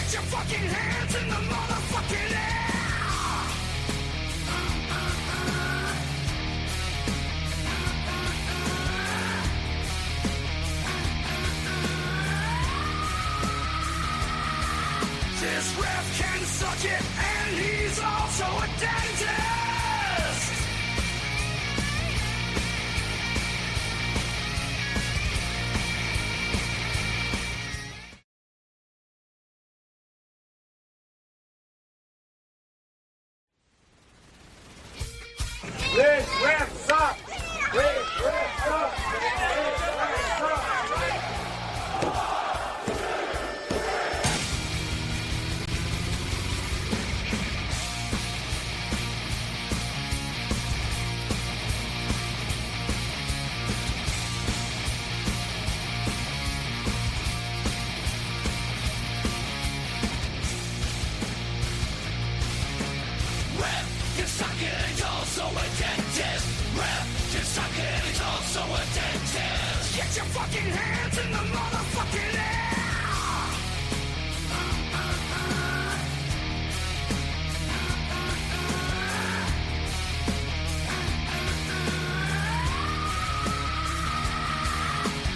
Get your fucking hands in the motherfucking air! This ref can suck it, and he's also a dentist! This ref sucks! This ref sucks! This ref sucks! Ref can suck it, and he's also a dentist! Ref can suck it, and he's also a dentist! Get your fucking hands in the motherfucking air!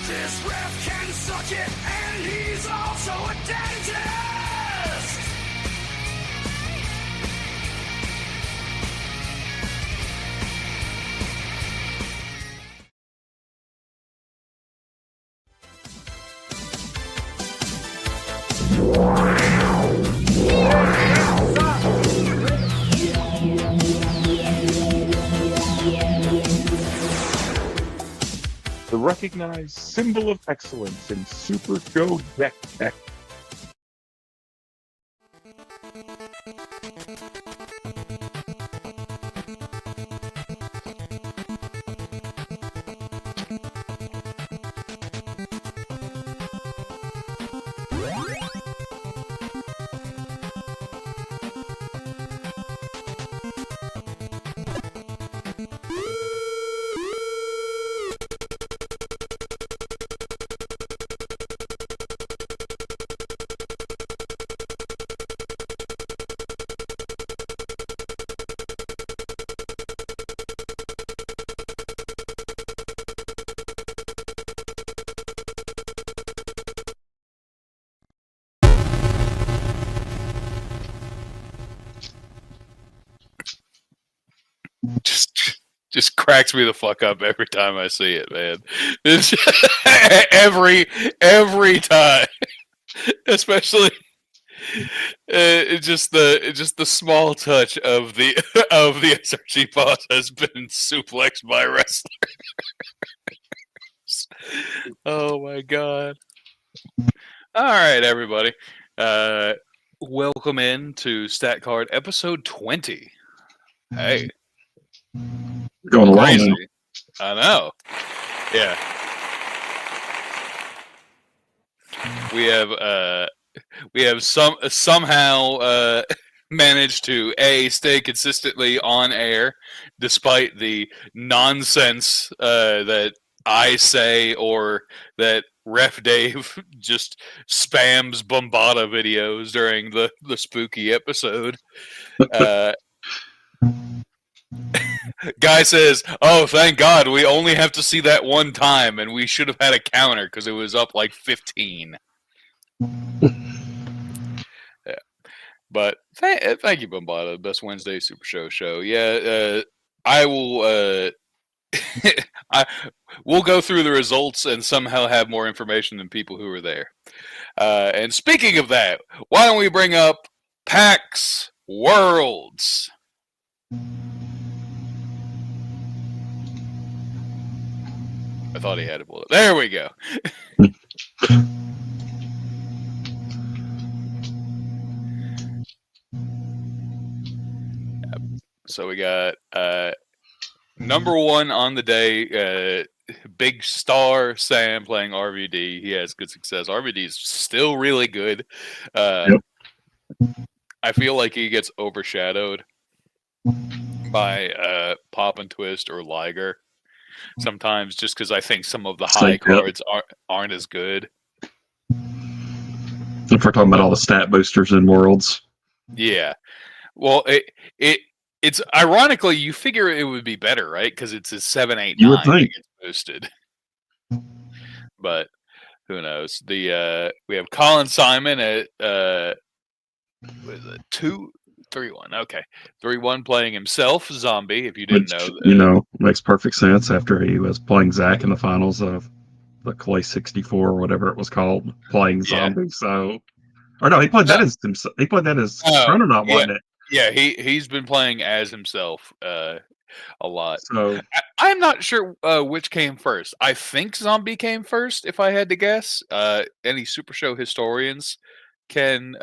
This ref can suck it, and he's also a dentist! The recognized symbol of excellence in Super Show Deck Tech. Just cracks me the fuck up every time I see it, man. It's every time, especially just the small touch of the SRG boss has been suplexed by a wrestler. Oh my god! All right, everybody, welcome in to Stat Card episode 20. Hey. Going along Crazy. now. I know. Yeah. We have somehow managed to stay consistently on air despite the nonsense that I say or that Ref Dave just spams Bombada videos during the spooky episode. Guy says, "Oh, thank God, we only have to see that one time, and we should have had a counter because it was up like 15." Yeah. But thank you, Bombada, best Wednesday Super show. Yeah, I will. We'll go through the results and somehow have more information than people who were there. And speaking of that, why don't we bring up PAX Worlds? I thought he had a bullet. There we go. So we got number one on the day, Big Star Sam playing RVD. He has good success. RVD is still really good. Yep. I feel like he gets overshadowed by Pop and Twist or Liger sometimes, just because I think some of the high cards aren't as good. If we're talking about all the stat boosters in Worlds. Yeah. Well, it's ironically you figure it would be better, right? Because it's a 7, 8, You 9 would think. that gets boosted. But who knows? We have Colin Simon at what is it, 2-3-1. Okay, 3-1 playing himself, Zombie. If you didn't Which, know, makes perfect sense after he was playing Zach in the finals of the Clay 64 or whatever it was called, playing Yeah. Zombie. So, or no, he played that as himself. He played that as Chrononaut, yeah, wasn't it? yeah. He's been playing as himself a lot. So I'm not sure which came first. I think Zombie came first, if I had to guess. Any Super Show historians can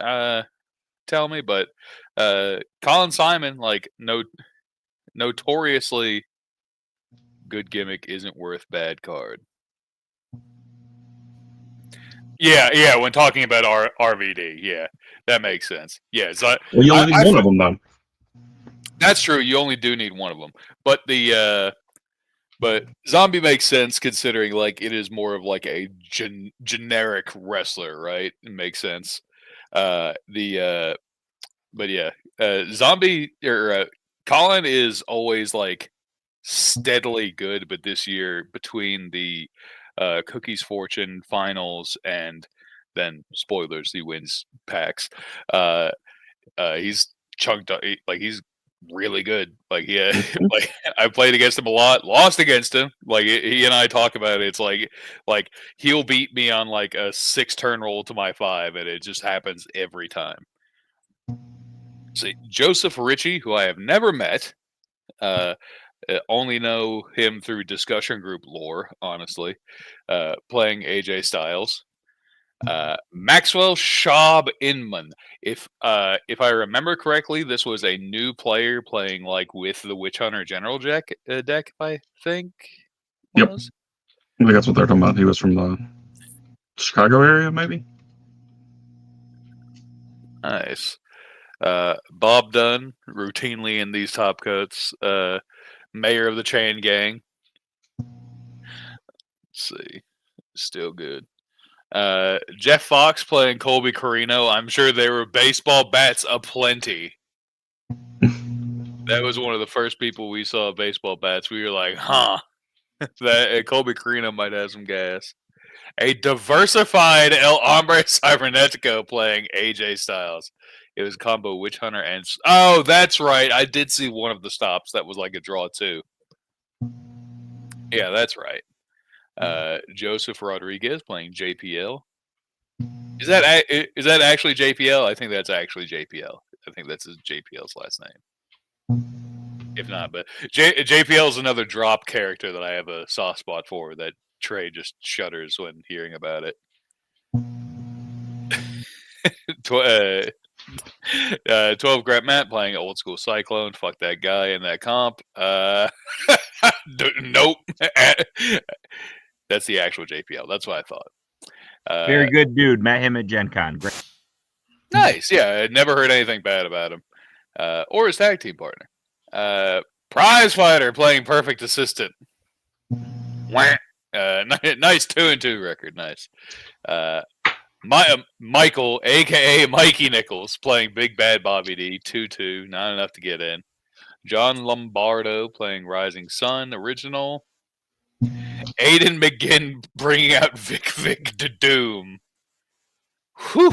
tell me, but Colin Simon, like notoriously good gimmick isn't worth bad card. Yeah. When talking about RVD, yeah, that makes sense. Yeah, so well, you only need one of them, though. That's true. You only do need one of them, but but Zombie makes sense considering like it is more of like a generic wrestler, right? It makes sense. But yeah, Zombie or Colin is always like steadily good, but this year between the Cookies Fortune finals and then spoilers, he wins PAX. He's chunked up, like he's really good. Like like I played against him a lot, lost against him. Like he and I talk about it. It's like he'll beat me on like a 6-turn roll to my 5, and it just happens every time. See, Joseph Ritchie, who I have never met, only know him through discussion group lore, honestly, playing AJ Styles. Maxwell Schaub Inman. If I remember correctly, this was a new player playing like with the Witch Hunter General deck. I think. Yep. I think that's what they're talking about. He was from the Chicago area, maybe. Nice. Bob Dunn, routinely in these top cuts. Mayor of the Chain Gang. Let's see. Still good. Jeff Fox playing Colby Carino. I'm sure there were baseball bats aplenty. That was one of the first people we saw baseball bats. We were like, huh, that Colby Carino might have some gas. A diversified El Hombre Cybernetico playing AJ Styles. It was combo Witch Hunter and... Oh, that's right. I did see one of the stops that was like a draw too. Yeah, that's right. Joseph Rodriguez playing JPL. Is that actually JPL? I think that's actually JPL. I think that's JPL's last name. If not, but JPL is another drop character that I have a soft spot for. That Trey just shudders when hearing about it. 12 Grab Matt playing Old School Cyclone. Fuck that guy in that comp. Nope. That's the actual JPL. That's what I thought. Very good dude. Met him at Gen Con. Great. Nice. Yeah, I never heard anything bad about him. Or his tag team partner. Prize Fighter playing Perfect Assistant. Nice 2-2 record. Nice. Michael, a.k.a. Mikey Nichols, playing Big Bad Bobby D. 2-2. Not enough to get in. John Lombardo playing Rising Sun original. Aiden McGinn bringing out Vic to Doom. Whew.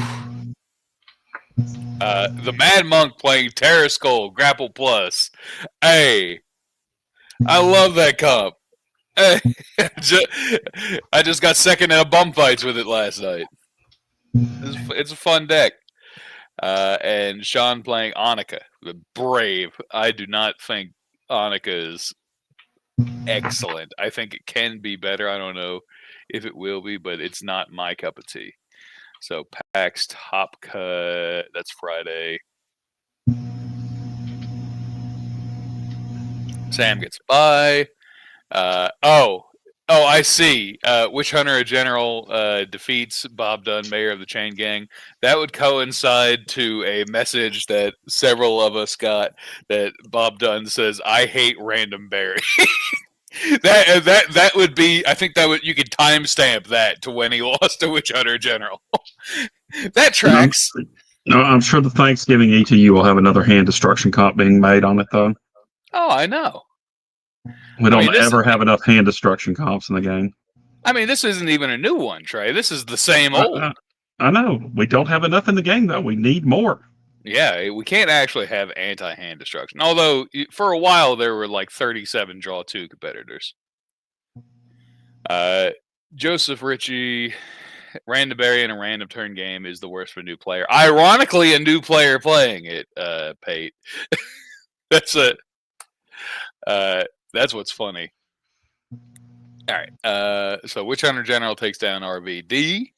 The Mad Monk playing Terror Skull Grapple Plus. Hey, I love that comp. Hey, I just got second in a bum fights with it last night. It's a fun deck. And Sean playing Annika, the Brave. I do not think Annika is excellent. I think it can be better. I don't know if it will be, but it's not my cup of tea. So PAX Top Cut. That's Friday. Sam gets by. I see. Witch Hunter General defeats Bob Dunn, Mayor of the Chain Gang. That would coincide to a message that several of us got that Bob Dunn says, "I hate Random Barry." that would be. I think that would you could timestamp that to when he lost to Witch Hunter General. That tracks. No, I'm sure the Thanksgiving ETU will have another hand destruction comp being made on it, though. Oh, I know. We don't ever have enough hand destruction comps in the game. I mean, this isn't even a new one, Trey. This is the same old. I know. We don't have enough in the game, though. We need more. Yeah, we can't actually have anti-hand destruction. Although, for a while, there were like 37 draw 2 competitors. Joseph Ritchie, random berry in a random turn game is the worst for a new player. Ironically, a new player playing it, Pate. That's what's funny. All right. So Witch Hunter General takes down RVD.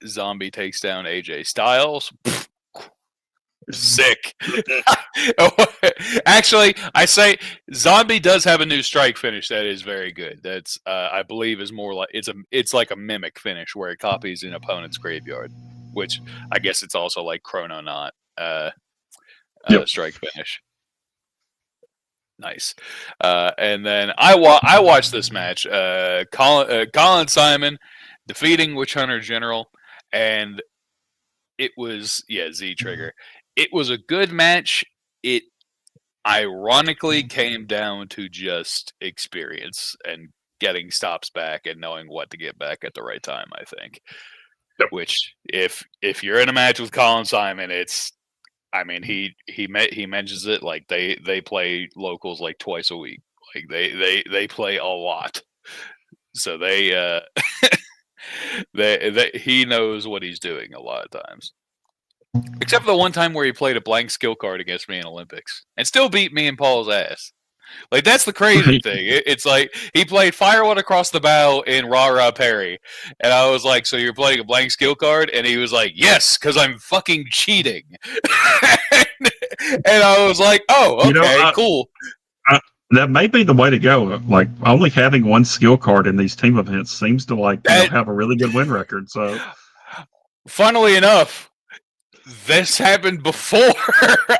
Zombie takes down AJ Styles. Sick. Actually, I say Zombie does have a new strike finish that is very good. That's I believe is more like it's like a mimic finish where it copies an opponent's graveyard, which I guess it's also like Chrononaut strike finish. Nice. And then I watched this match. Colin Simon defeating Witch Hunter General, and it was Z Trigger. It was a good match. It ironically came down to just experience and getting stops back and knowing what to get back at the right time, I think. Yep. Which if you're in a match with Colin Simon, he mentions it like they play locals like twice a week. Like they play a lot. So he knows what he's doing a lot of times. Except for the one time where he played a blank skill card against me in Olympics and still beat me and Paul's ass. Like, that's the crazy thing. It's like he played Firewood Across the Bow in Rah Rah Perry. And I was like, so you're playing a blank skill card? And he was like, yes, because I'm fucking cheating. And I was like, oh, okay, cool. That may be the way to go. Like, only having one skill card in these team events seems to have a really good win record. So, funnily enough, this happened before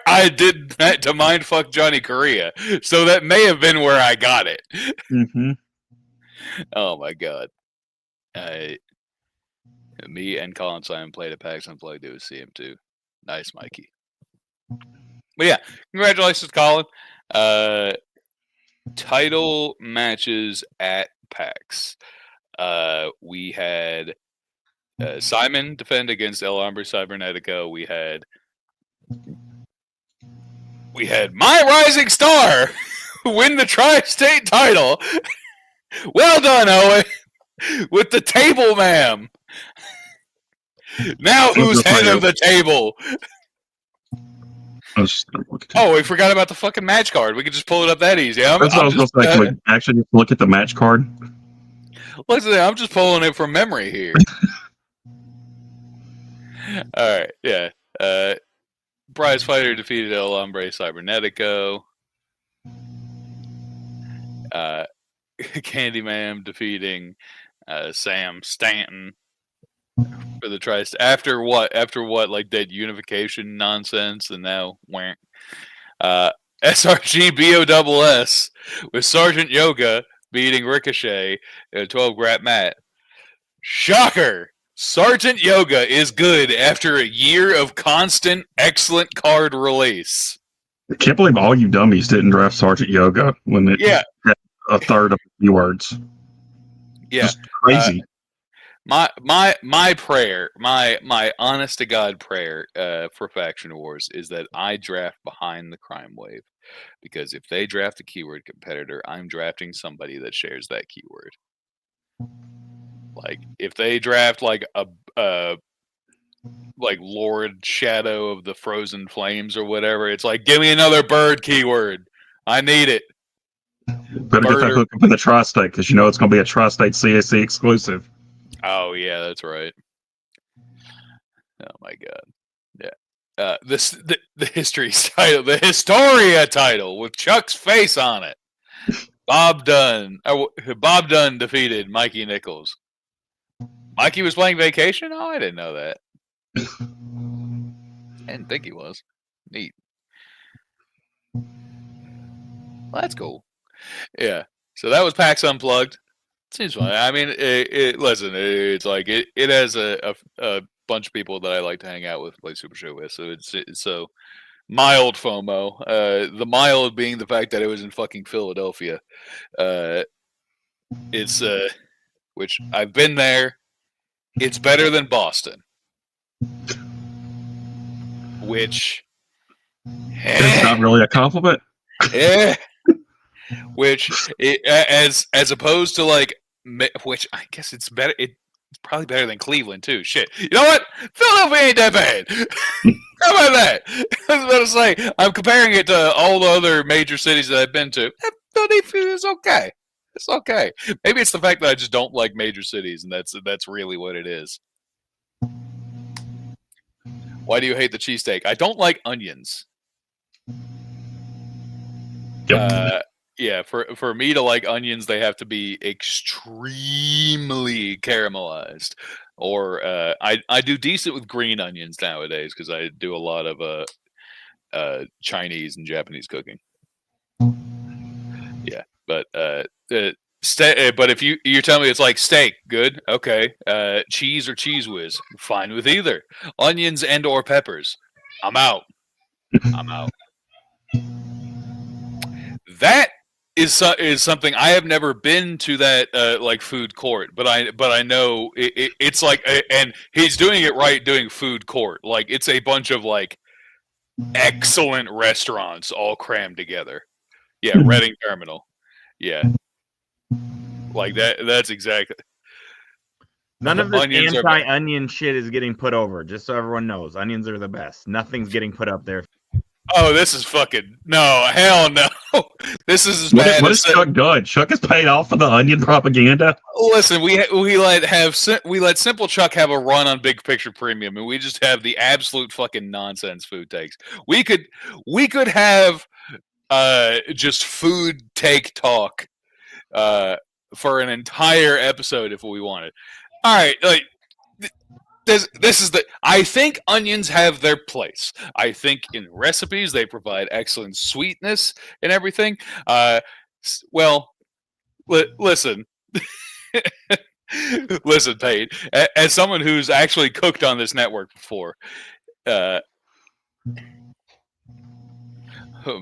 I did that to mindfuck Johnny Correa. So that may have been where I got it. Mm-hmm. Oh my god. Me and Colin Simon played at PAX Unplugged. It was CM2. Nice, Mikey. But yeah, congratulations, Colin. Title matches at PAX. We had Simon defend against El Hombre Cybernetico. We had My Rising Star win the Tri-State title. Well done, Owen. With the table, ma'am. Now who's head of the table? Oh, we forgot about the fucking match card. We could just pull it up that easy. That's what I was going to say. Can we actually just look at the match card? Listen, I'm just pulling it from memory here. All right, yeah. Prize Fighter defeated El Hombre Cybernetico. Candyman defeating Sam Stanton for the tri-state. After what? Like that unification nonsense, and now went. SRG BOSS with Sergeant Yoga beating Ricochet in a 12 grap mat. Shocker! Sergeant Yoga is good after a year of constant excellent card release. I can't believe all you dummies didn't draft Sergeant Yoga when it had a third of the keywords. Yeah, just crazy. My prayer, my honest to God prayer for Faction Wars is that I draft behind the crime wave, because if they draft a keyword competitor, I'm drafting somebody that shares that keyword. Like if they draft like a like Lord Shadow of the Frozen Flames or whatever, it's like, give me another bird keyword. I need it. Better get that hook up in the tri-state, because you know it's going to be a tri-state CAC exclusive. Oh yeah, that's right. Oh my god, yeah. The history title, the Historia title with Chuck's face on it. Bob Dunn defeated Mikey Nichols. Mikey was playing Vacation? Oh, I didn't know that. I didn't think he was. Neat. Well, that's cool. Yeah. So that was PAX Unplugged. Seems fun. I mean, listen, it's like it has a bunch of people that I like to hang out with, play Super Show with. So it's so mild FOMO. The mild being the fact that it was in fucking Philadelphia. It's which I've been there. It's better than Boston. Which It's not really a compliment. yeah. Which as opposed to like, which I guess it's better. It's probably better than Cleveland too. Shit, you know what? Philadelphia ain't that bad. How about that? I was about to say I'm comparing it to all the other major cities that I've been to. Philadelphia is okay. It's okay. Maybe it's the fact that I just don't like major cities, and that's really what it is. Why do you hate the cheesesteak? I don't like onions. Yep. Yeah, for me to like onions, they have to be extremely caramelized. Or I do decent with green onions nowadays because I do a lot of Chinese and Japanese cooking. Yeah, but but if you're telling me it's like steak, good, okay. Cheese or Cheese Whiz, fine with either. Onions and or peppers, I'm out. I'm out. That is something I have never been to that like food court, but I know it's like, and he's doing it right, doing food court. Like it's a bunch of like excellent restaurants all crammed together. Yeah, Reading Terminal. Yeah, like that. That's exactly. None of The this onions are anti-onion shit is getting put over. Just so everyone knows, onions are the best. Nothing's getting put up there. Oh, this is fucking no, hell no. This is as What bad has as Chuck done? Chuck has paid off for the onion propaganda. Listen, we let Simple Chuck have a run on Big Picture Premium, and we just have the absolute fucking nonsense food takes. We could have just food take talk for an entire episode if we wanted. All right, like this is the. I think onions have their place. I think in recipes they provide excellent sweetness and everything. Well, listen. Listen, Pate, as someone who's actually cooked on this network before,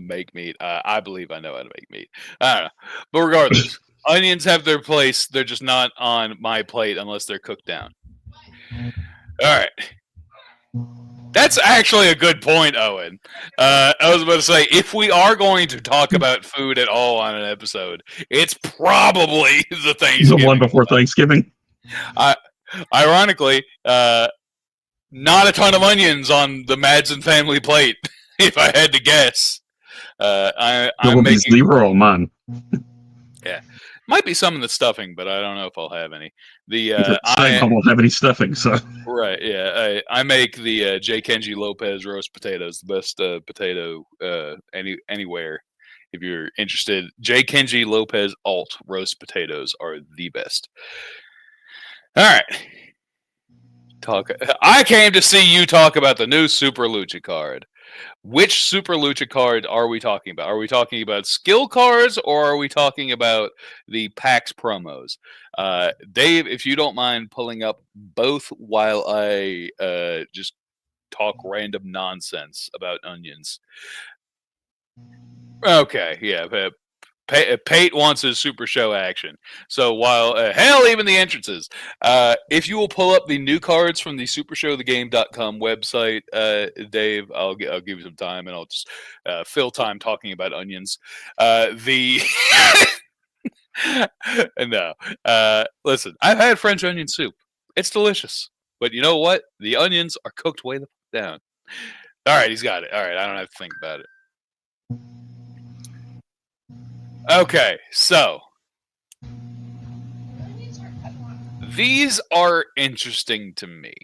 make meat. I believe I know how to make meat. I don't know. But regardless, onions have their place. They're just not on my plate unless they're cooked down. All right. That's actually a good point, Owen. I was about to say, if we are going to talk about food at all on an episode, it's probably the Thanksgiving. The one before Thanksgiving. Ironically, not a ton of onions on the Madsen family plate, if I had to guess. I'm making zero on mine. Yeah. Might be some in the stuffing, but I don't know if I'll have any. I won't have any stuffing, so. Right, yeah. I make the J. Kenji Lopez roast potatoes, the best potato anywhere. If you're interested, J. Kenji Lopez alt roast potatoes are the best. All right. I came to see you talk about the new Super Lucha card. Which Super Lucha card are we talking about? Are we talking about skill cards or are we talking about the PAX promos? Dave, if you don't mind pulling up both while I just talk random nonsense about onions. Okay, yeah. Pate wants his Super Show action. So while, hell, even the entrances. If you will pull up the new cards from the supershowthegame.com website, Dave, I'll give you some time and I'll just fill time talking about onions. No. Listen, I've had French onion soup. It's delicious. But you know what? The onions are cooked way the fuck down. All right, he's got it. All right, I don't have to think about it. Okay, so these are interesting to me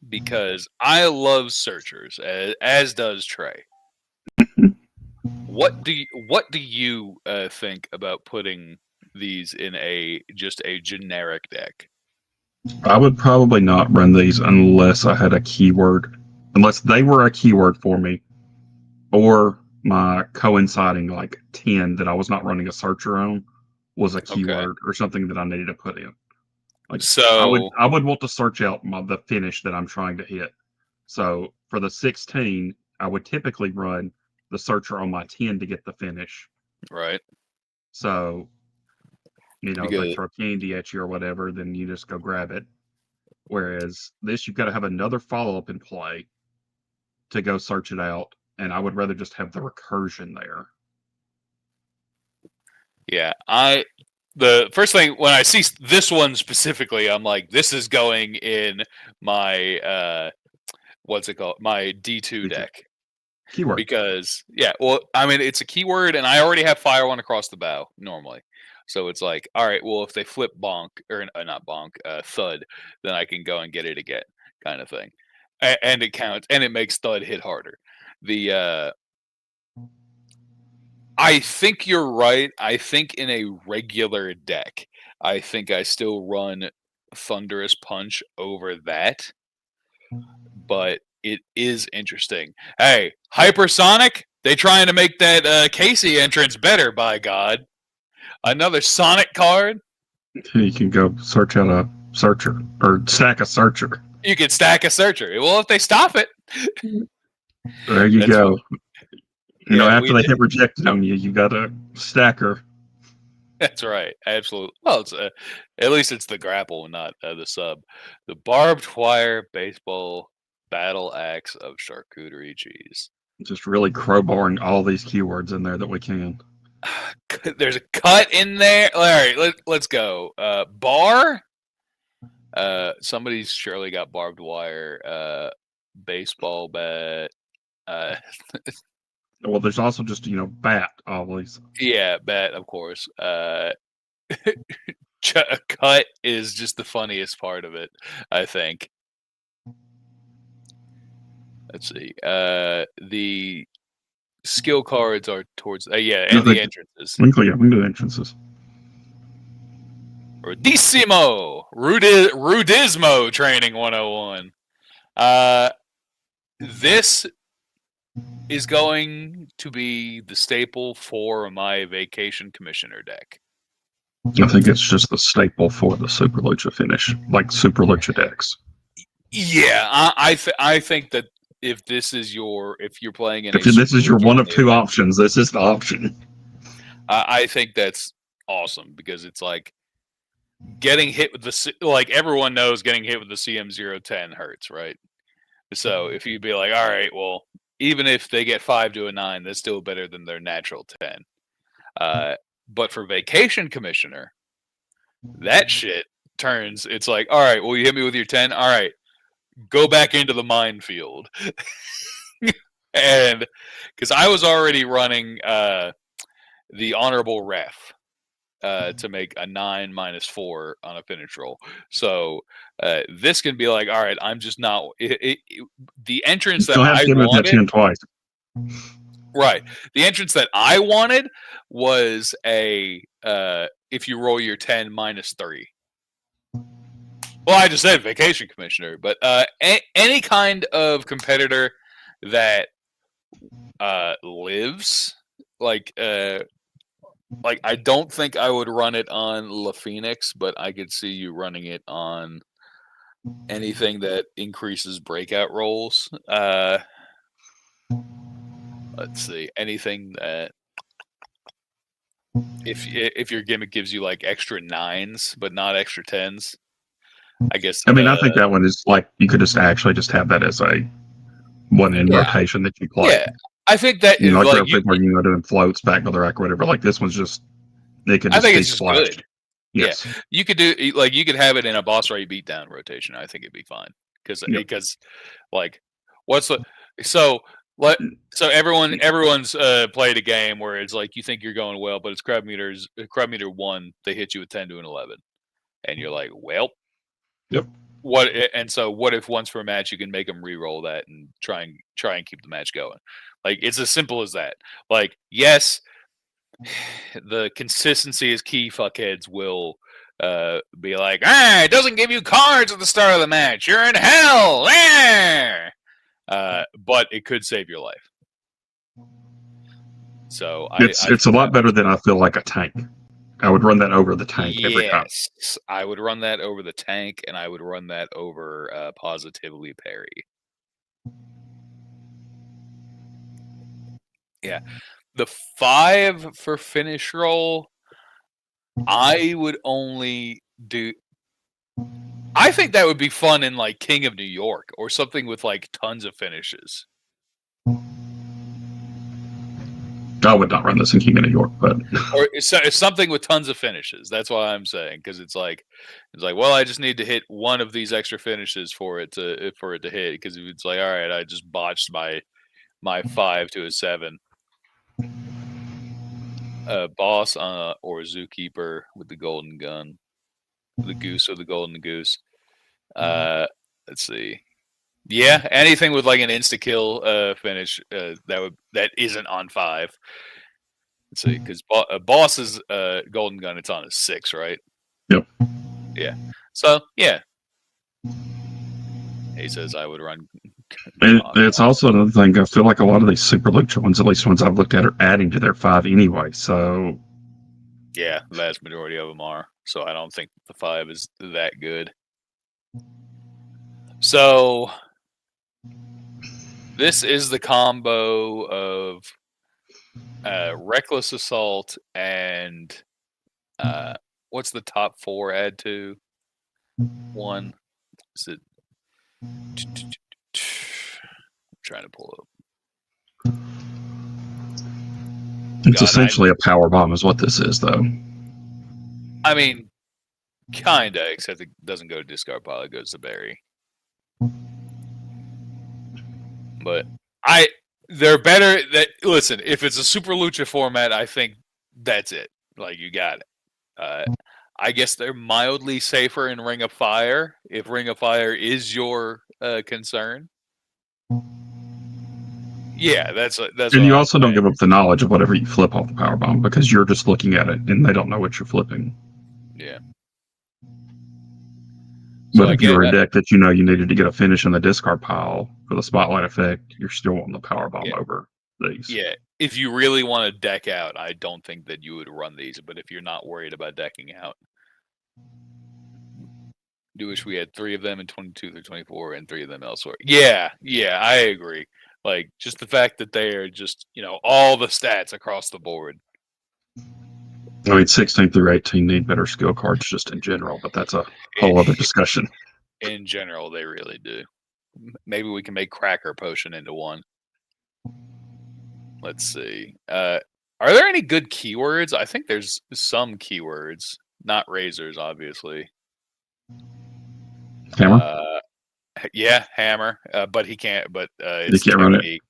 because I love searchers, as does Trey. What do you think about putting these in just a generic deck? I would probably not run these unless I had a keyword, unless they were a keyword for me, or my coinciding like 10 that I was not running a searcher on. was a Okay. keyword or something that I needed to put in. Like So I would want to search out the finish that I'm trying to hit. So for the 16, I would typically run the searcher on my 10 to get the finish. right. So, if they Because throw candy at you or whatever, then you just go grab it. Whereas this, you've got to have another follow up in play to go search it out. And I would rather just have the recursion there. yeah, the first thing when I see this one specifically, I'm like, this is going in my what's it called? My D2 D2. deck. Keyword. Because well, I mean it's a keyword and I already have fire one across the bow normally. So it's like, all right, well if they flip bonk or not bonk, thud, then I can go and get it again, kind of thing. And it counts and it makes thud hit harder. I think you're right. I think in a regular deck, I think I still run Thunderous Punch over that. But it is interesting. Hey, Hypersonic, they trying to make that Casey entrance better, by God. Another Sonic card. You can go search out a searcher or stack a searcher. You can stack a searcher. Well, if they stop it. There you go. After they did. hit rejected on you, you got a stacker. That's right. Absolutely. Well, it's at least it's the grapple, not the sub. The barbed wire baseball battle axe of charcuterie cheese. Just really crowbarring all these keywords in there that we can. There's a cut in there. All right, let's go. Bar. Somebody's surely got barbed wire. Baseball bat. Well, there's also just bat always. Yeah, bat of course. Cut is just the funniest part of it, I think. Let's see. The skill cards are towards and the entrances. We can do entrances. Rudissimo, Rudismo Training 101. This is going to be the staple for my Vacation Commissioner deck. I think it's just the staple for the Super Lucha finish, like Super Lucha decks. Yeah, I think that if you're playing in if this is your one of two options, this is the option. I think that's awesome because it's like getting hit with like everyone knows getting hit with the CM010 hurts, right? So if you'd be like, all right, well, even if they get 5 to a 9, that's still better than their natural 10. But for Vacation Commissioner, that shit turns. It's like, all right, well, you hit me with your 10. All right, go back into the minefield. And because I was already running the honorable ref to make a 9 -4 on a finish roll. So this can be like, all right, I'm just not the entrance that I wanted. 10 twice. Right, the entrance that I wanted was a if you roll your 10 -3. Well, I just said Vacation Commissioner, but any kind of competitor that lives like I don't think I would run it on La Phoenix, but I could see you running it on anything that increases breakout rolls. Let's see, anything that if your gimmick gives you like extra 9s but not extra 10s. I guess. I mean, I think that one is like you could just actually just have that as a one in rotation that you play. Yeah, I think that is like like people are doing floats back to the rack or whatever. Like this one's just it could. I Just think be it's just splashed. good. Yes. Yeah, you could do you could have it in a boss rate beatdown rotation. I think it'd be fine because like what's the so everyone's played a game where it's like you think you're going well, but it's crowd meter 1. They hit you with 10 to an 11, and you're like, well, yep. What if once per match you can make them re-roll that and try and keep the match going? Like it's as simple as that. Like yes, the consistency is key. Fuckheads will be like, it doesn't give you cards at the start of the match. You're in hell. But it could save your life. So it's a lot better than I feel like a tank. I would run that over the tank every time. Yes, I would run that over the tank, and I would run that over Positively Perry. Yeah, the 5 for finish roll, I would only do. I think that would be fun in like King of New York or something with like tons of finishes. I would not run this in King of New York, but Or it's something with tons of finishes. That's why I'm saying, because it's like, well, I just need to hit one of these extra finishes for it to hit. Because it's like, all right, I just botched my 5 to a 7. Boss or Zookeeper with the golden gun, the goose or the golden goose. Let's see. Yeah, anything with like an insta kill finish that isn't on 5. Let's see, because Boss's golden gun, it's on a 6, right? Yep. Yeah. So yeah, he says I would run. It's also another thing. I feel like a lot of these Super Lucha ones, at least ones I've looked at, are adding to their 5 anyway. So yeah, the vast majority of them are. So I don't think the 5 is that good. So this is the combo of Reckless Assault and what's the top 4 add to? 1. Is it? I'm trying to pull up. it's essentially a power bomb, is what this is, though. I mean, kinda, except it doesn't go to discard pile; it goes to Barry. But they're better. Listen, if it's a Super Lucha format, I think that's it. Like you got it. I guess they're mildly safer in Ring of Fire if Ring of Fire is your concern. Yeah, that's. And you also don't give up the knowledge of whatever you flip off the power bomb, because you're just looking at it and they don't know what you're flipping. Yeah. But if you were a deck that you know you needed to get a finish in the discard pile for the spotlight effect, you're still wanting the power bomb over these. Yeah, if you really want to deck out, I don't think that you would run these. But if you're not worried about decking out, do wish we had 3 of them in 22 through 24 and 3 of them elsewhere. Yeah, I agree. Like just the fact that they are just all the stats across the board. I mean, 16 through 18 need better skill cards just in general, but that's a whole other discussion. In general, they really do. Maybe we can make Cracker Potion into one. Let's see. Are there any good keywords? I think there's some keywords. Not razors, obviously. Hammer? Yeah, hammer. But he can't. But it's can't run it.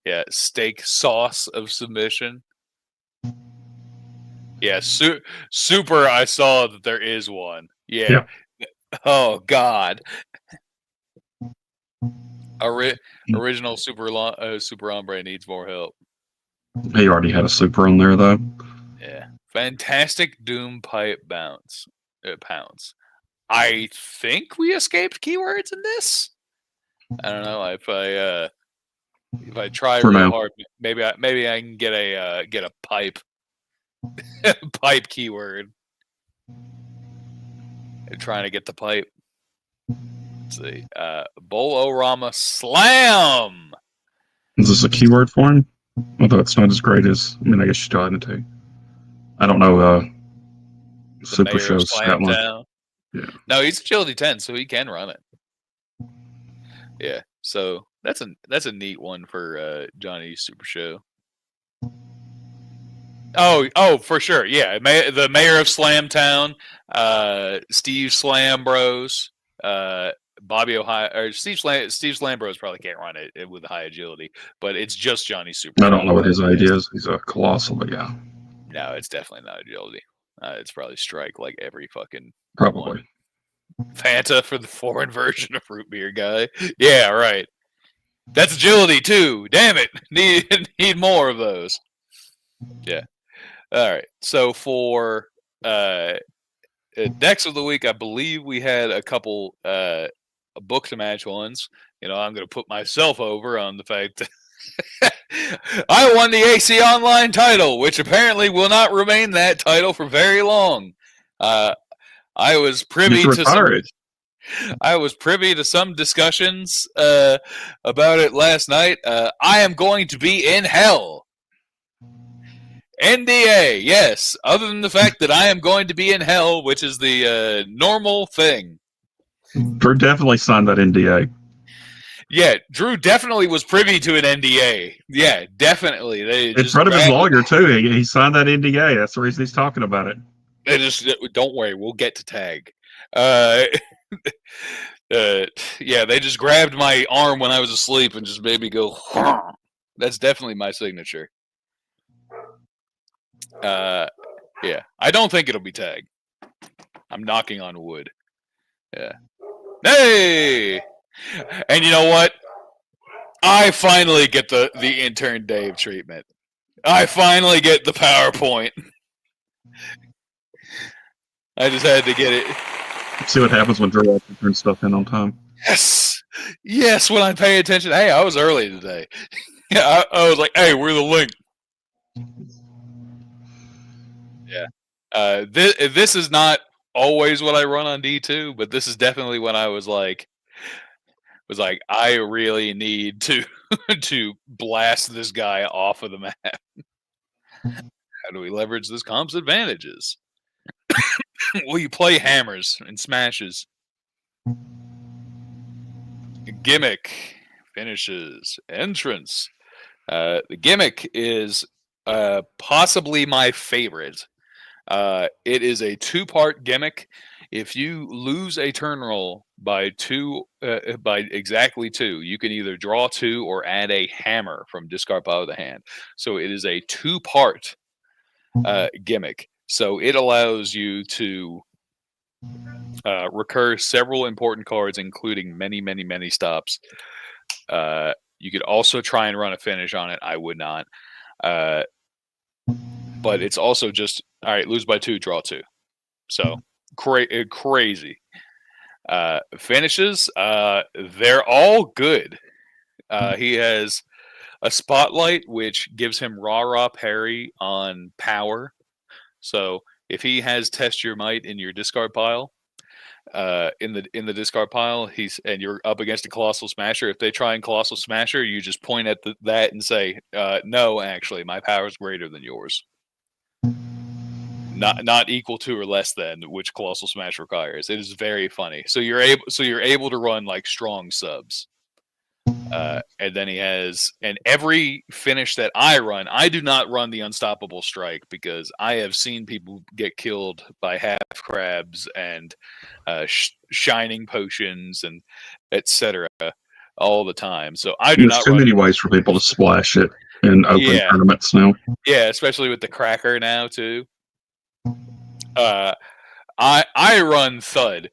Yeah, steak sauce of submission. Yeah, super. I saw that there is one. Yeah. Oh God. Original super Hombre needs more help. He already had a super on there though. Yeah. Fantastic Doom Pipe pounce. I think we escaped keywords in this. I don't know if I try real hard, maybe I can get a pipe pipe keyword. I'm trying to get the pipe. Let's see. Bolorama Slam. Is this a keyword for him? Although it's not as great as, I mean, I guess you still had to. I don't know. Super Show's Scotland. Yeah. No, he's agility 10, so he can run it. Yeah, so that's a neat one for Johnny's Super Show. Oh, for sure. Yeah, the mayor of Slamtown, Steve Slambros, Bobby Ohio, or Steve Slambros probably can't run it with high agility, but it's just Johnny's Super. I don't know what his idea is. He's a colossal, but yeah. No, it's definitely not agility. It's probably strike like every fucking probably. Fanta for the foreign version of root beer guy. Yeah, right. That's agility too. Damn it, need more of those. Yeah. All right. So for decks of the week, I believe we had a couple book to match ones. I'm going to put myself over on the fact I won the AC Online title, which apparently will not remain that title for very long. I was You privy should to retire some. it. I was privy to some discussions about it last night. I am going to be in hell. NDA, yes. Other than the fact that I am going to be in hell, which is the normal thing. Drew definitely signed that NDA. Yeah, Drew definitely was privy to an NDA. Yeah, definitely. They In just front of his grabbed- lawyer, too. He signed that NDA. That's the reason he's talking about it. They just don't worry, we'll get to tag. Yeah, they just grabbed my arm when I was asleep and just made me go. That's definitely my signature. Yeah, I don't think it'll be tagged. I'm knocking on wood. Yeah. Hey! And you know what? I finally get the intern Dave treatment. I finally get the PowerPoint. I just had to get it. See what happens when Drew actually turns stuff in on time. Yes! Yes, when I pay attention. Hey, I was early today. Yeah, I was like, hey, where's the link? Yeah. This is not always what I run on D2, but this is definitely when I was like, I really need to to blast this guy off of the map. How do we leverage this comp's advantages? Well, you play hammers and smashes. Gimmick, finishes, entrance. The gimmick is possibly my favorite. It is a 2-part gimmick. If you lose a turn roll by exactly 2, you can either draw 2 or add a hammer from discard pile of the hand. So it is a 2-part gimmick. So it allows you to recur several important cards, including many, many, many stops. You could also try and run a finish on it. I would not. But it's also just, all right, lose by 2, draw 2. So crazy. Finishes, they're all good. He has a spotlight, which gives him rah parry on power. So if he has test your might in your discard pile, in the discard pile, and you're up against a Colossal Smasher. If they try and Colossal Smasher, you just point at that and say, "No, actually, my power is greater than yours. Not equal to or less than which Colossal Smash requires." It is very funny. So you're able to run like strong subs. And then he has, and every finish that I run, I do not run the Unstoppable Strike because I have seen people get killed by half crabs and shining potions and etc. all the time. So I do There's not too run. many ways for people to splash it in open tournaments now. Yeah, especially with the Cracker now too. I run Thud,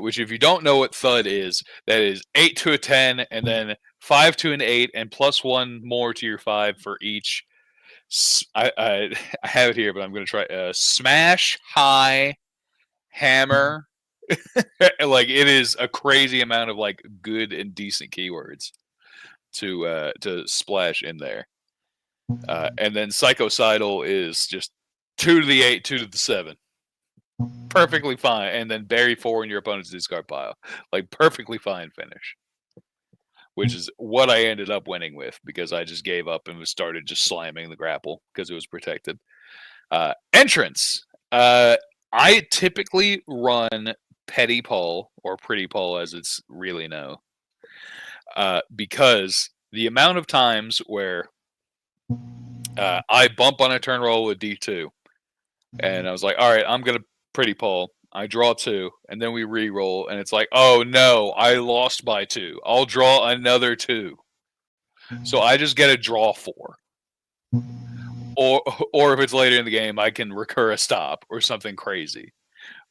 which if you don't know what Thud is, that is 8 to a 10, and then 5 to an 8, and plus 1 more to your 5 for each. I have it here, but I'm going to try smash, high, hammer. Like it is a crazy amount of like good and decent keywords to splash in there. And then Psychocidal is just 2 to the 8, 2 to the 7. Perfectly fine, and then bury 4 in your opponent's discard pile. Like perfectly fine finish, which is what I ended up winning with because I just gave up and started just slamming the grapple because it was protected. Entrance. I typically run Petty Paul or Pretty Paul as it's really known, because the amount of times where I bump on a turn roll with D2, and I was like, all right, I'm gonna Pretty Paul. I draw 2, and then we re-roll, and it's like, oh no, I lost by 2. I'll draw another 2. So I just get to draw 4. Or if it's later in the game, I can recur a stop or something crazy.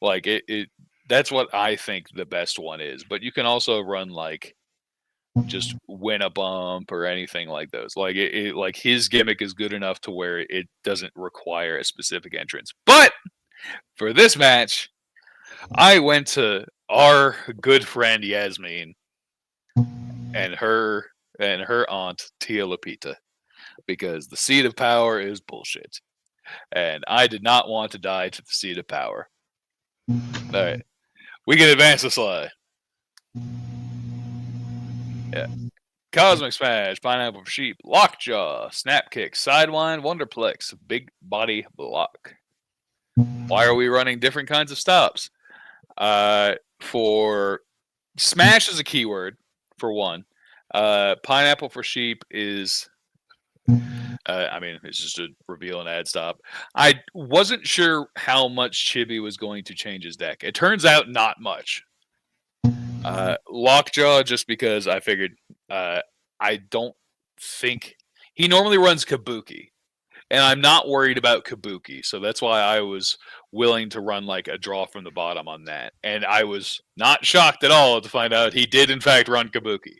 Like it that's what I think the best one is. But you can also run like just win a bump or anything like those. Like like his gimmick is good enough to where it doesn't require a specific entrance. But for this match, I went to our good friend Yasmin and her and her aunt Tia Lupita, because the seat of power is bullshit, and I did not want to die to the seat of power. All right, we can advance the slide. Yeah. Cosmic Smash, Pineapple for Sheep, Lockjaw, Snap Kick, Sidewind, Wonderplex, Big Body Block. Why are we running different kinds of stops? For Smash is a keyword, for one. Pineapple for Sheep is, it's just a reveal and add stop. I wasn't sure how much Chibi was going to change his deck. It turns out not much. Lockjaw, just because I figured I don't think he normally runs Kabuki, and I'm not worried about Kabuki, so that's why I was willing to run like a draw from the bottom on that, and I was not shocked at all to find out he did in fact run Kabuki.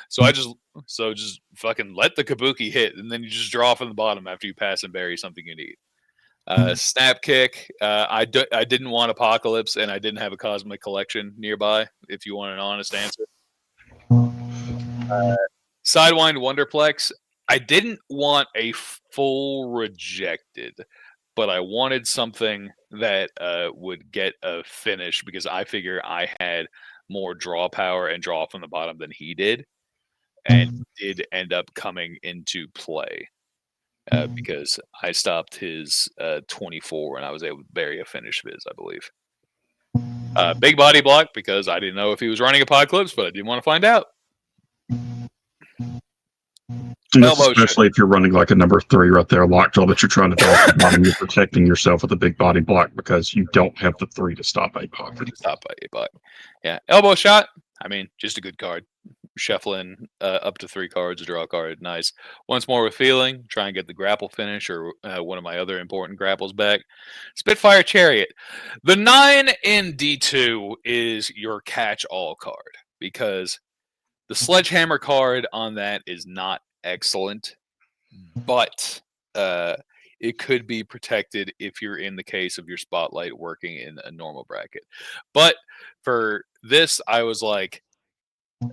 So just fucking let the Kabuki hit, and then you just draw from the bottom after you pass and bury something you need. Snap Kick. I didn't want Apocalypse, and I didn't have a Cosmic Collection nearby. If you want an honest answer. Sidewind Wonderplex. I didn't want a full rejected, but I wanted something that would get a finish because I figure I had more draw power and draw from the bottom than he did, and did end up coming into play. Because I stopped his 24 and I was able to bury a finish viz, I believe. Big Body Block, because I didn't know if he was running Apocalypse, but I didn't want to find out. Especially if you're running like a number 3 right there, Lockjaw, that you're trying to draw from the bottom, you're protecting yourself with a Big Body Block because you don't have the 3 to stop Apoc. Stop Apoc. Yeah. Elbow Shot, just a good card. Shuffling up to 3 cards, draw a card, nice. Once More with Feeling, try and get the grapple finish or one of my other important grapples back. Spitfire Chariot. The 9 in D2 is your catch-all card because the Sledgehammer card on that is not excellent, but it could be protected if you're in the case of your Spotlight working in a normal bracket. But for this, I was like,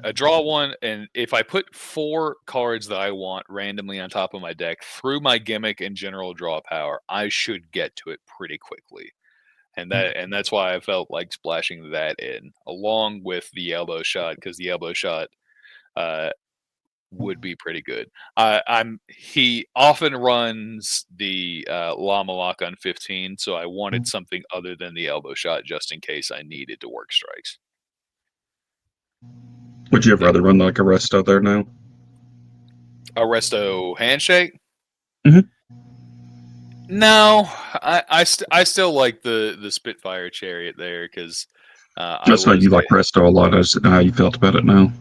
I draw 1, and if I put 4 cards that I want randomly on top of my deck through my gimmick and general draw power, I should get to it pretty quickly. And that's why I felt like splashing that in, along with the Elbow Shot, because the Elbow Shot would be pretty good. He often runs the Llama Lock on 15, so I wanted something other than the Elbow Shot just in case I needed to work strikes. Would you have rather run like a Resto there now? A Resto Handshake? Mm-hmm. No, I still like the Spitfire Chariot there because that's how you like Resto a lot. As how you felt about it now?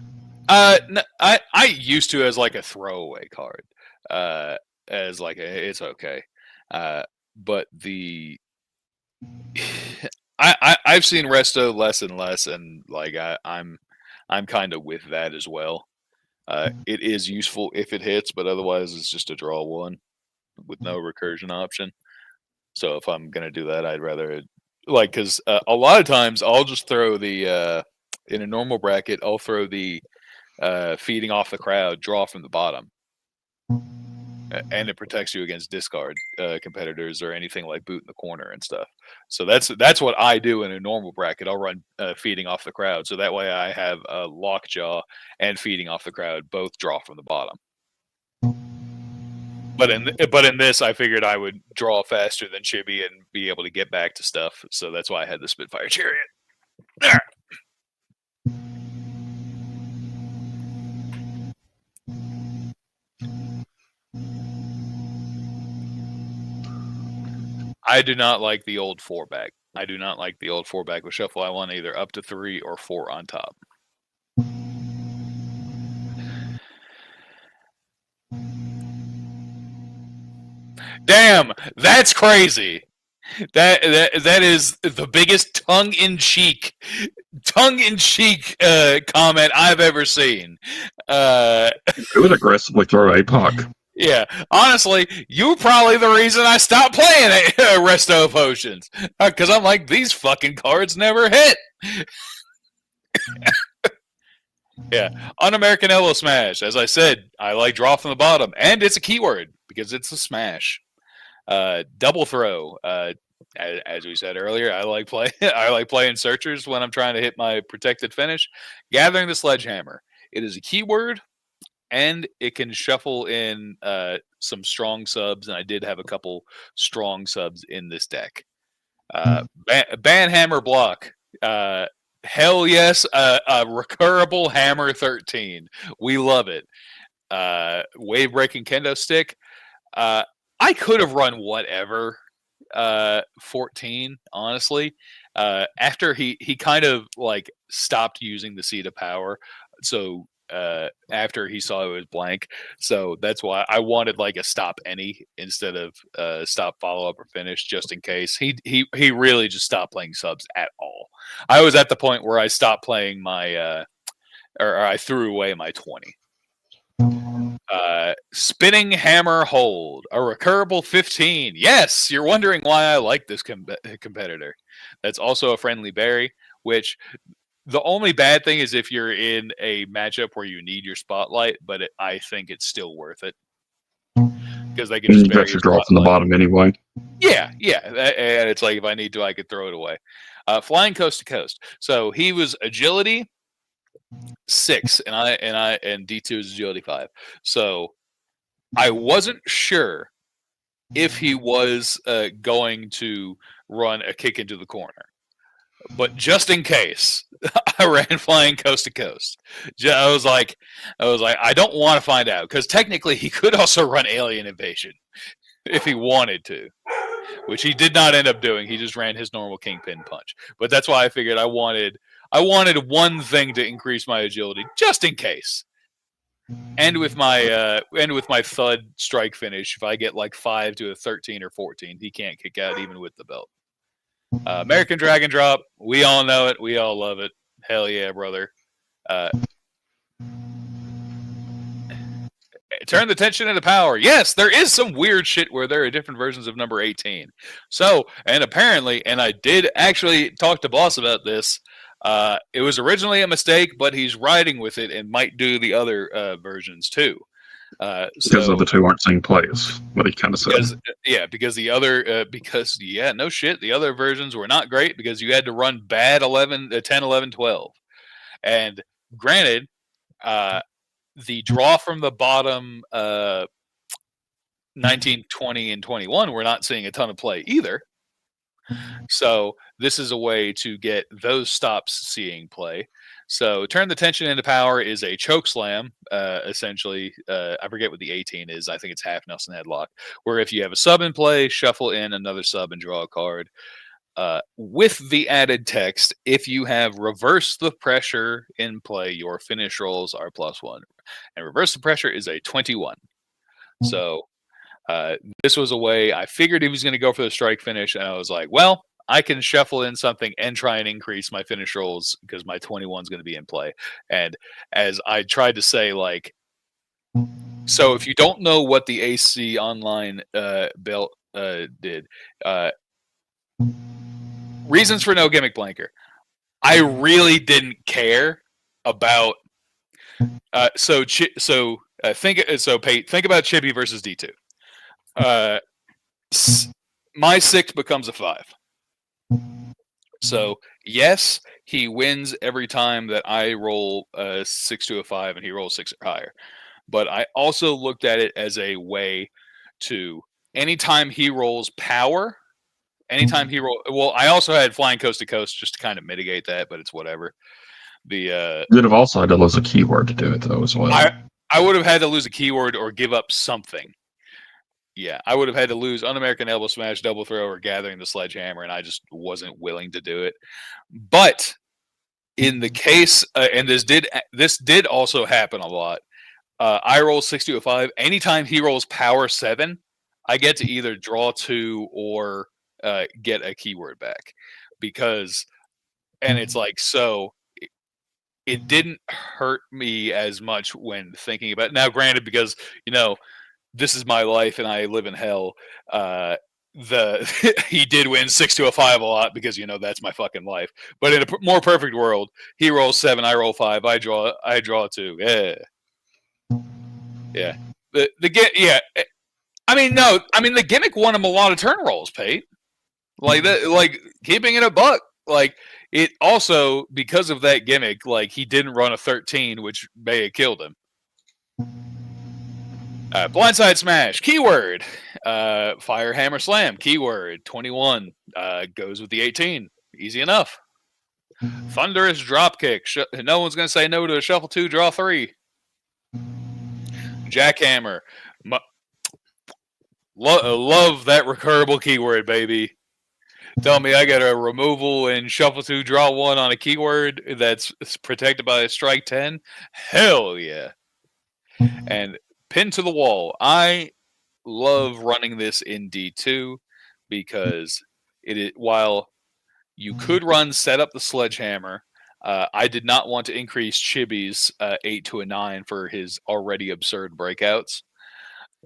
No, I used to as like a throwaway card, as like it's okay, but the I've seen Resto less and less, and like I'm kind of with that as well. It is useful if it hits, but otherwise it's just a draw 1 with no recursion option. So if I'm gonna do that, I'd rather because a lot of times I'll just throw the in a normal bracket I'll throw the feeding off the crowd, draw from the bottom, and it protects you against discard competitors or anything like boot in the corner and stuff. So that's what I do in a normal bracket. I'll run feeding off the crowd, so that way I have Lockjaw and feeding off the crowd both draw from the bottom. But in this, I figured I would draw faster than Chibi and be able to get back to stuff. So that's why I had the Spitfire Chariot. I do not like the old 4-back. I do not like the old 4-back with Shuffle. I want either up to 3 or 4 on top. Damn, that's crazy. That is the biggest tongue-in-cheek comment I've ever seen. It would aggressively throw APOC. Yeah, honestly, you were probably the reason I stopped playing Resto Potions. Because I'm like, these fucking cards never hit. Yeah, Un-American Elbow Smash. As I said, I like draw from the bottom, and it's a keyword because it's a smash. Double throw. As we said earlier, I like play. I like playing searchers when I'm trying to hit my protected finish. Gathering the Sledgehammer. It is a keyword, and it can shuffle in some strong subs, and I did have a couple strong subs in this deck. Banhammer block. Hell yes, a recurable hammer 13. We love it. Wave breaking kendo stick. I could have run whatever 14, honestly. After he kind of like stopped using the seat of power. So after he saw it was blank. So that's why I wanted like a stop any instead of stop follow up or finish, just in case. He really just stopped playing subs at all. I was at the point where I stopped playing my or I threw away my 20. Spinning hammer hold, a recurable 15. Yes, you're wondering why I like this competitor. That's also a friendly berry, which the only bad thing is if you're in a matchup where you need your spotlight, but I think it's still worth it because they can just You bury got your your draw from the spotlight. bottom anyway. Yeah, and it's like if I need to, I could throw it away. Flying coast to coast. So he was agility 6, and D2 is agility 5. So I wasn't sure if he was going to run a kick into the corner. But just in case, I ran flying coast to coast. I was like, I don't want to find out because technically he could also run alien invasion if he wanted to, which he did not end up doing. He just ran his normal kingpin punch. But that's why I figured I wanted one thing to increase my agility just in case. And with my thud strike finish, if I get like 5 to a 13 or 14, he can't kick out even with the belt. American Dragon Drop, we all know it, we all love it. Hell yeah, brother. Turn the tension into power. Yes, there is some weird shit where there are different versions of number 18. So, and apparently, and I did actually talk to Boss about this. It was originally a mistake, but he's riding with it and might do the other versions too. Because the other two aren't seeing plays, what he kind of said. Because the other, no shit, the other versions were not great because you had to run bad 10, 11, 12. And granted, the draw from the bottom 19, 20, and 21, we're not seeing a ton of play either. So this is a way to get those stops seeing play. So turn the tension into power is a choke slam, essentially. I forget what the 18 is. I think it's half Nelson headlock, where if you have a sub in play, shuffle in another sub and draw a card. With the added text, if you have reversed the pressure in play, your finish rolls are +1. And reverse the pressure is a 21. So this was a way I figured he was going to go for the strike finish, and I was like, well, I can shuffle in something and try and increase my finish rolls because my 21 is going to be in play. And as I tried to say, like, so if you don't know what the AC Online belt did, reasons for no gimmick blanker. I really didn't care about. Think about Chibi versus D2. My 6 becomes a 5. So yes, he wins every time that I roll 6 to a 5 and he rolls 6 or higher. But I also looked at it as a way to anytime he rolls power, I also had flying coast to coast just to kind of mitigate that, but it's whatever. You'd have also had to lose a keyword to do it though as well. I would have had to lose a keyword or give up something. Yeah, I would have had to lose Un-American Elbow Smash, Double Throw, or Gathering the Sledgehammer, and I just wasn't willing to do it. But in the case, and this did also happen a lot. I roll 6 to a 5. Anytime he rolls power 7, I get to either draw 2 or get a keyword back. And it's like, so it didn't hurt me as much when thinking about it. Now, granted, because, this is my life and I live in hell. he did win 6-5 a lot because that's my fucking life. But in a more perfect world, he rolls 7, I roll 5, I draw 2. Yeah. Yeah. I mean, no. I mean, the gimmick won him a lot of turn rolls, Pate. Like that. Like keeping it a buck. Like it also because of that gimmick. Like he didn't run a 13, which may have killed him. Blindside smash. Keyword. Fire hammer slam. Keyword 21. Goes with the 18. Easy enough. Thunderous drop kick. No one's gonna say no to a shuffle 2, draw 3. Jackhammer. Love that recurable keyword, baby. Tell me I got a removal and shuffle 2, draw 1 on a keyword that's protected by a strike 10. Hell yeah. And pin to the wall. I love running this in D2 because while you could run set up the sledgehammer, I did not want to increase Chibi's 8 to a 9 for his already absurd breakouts.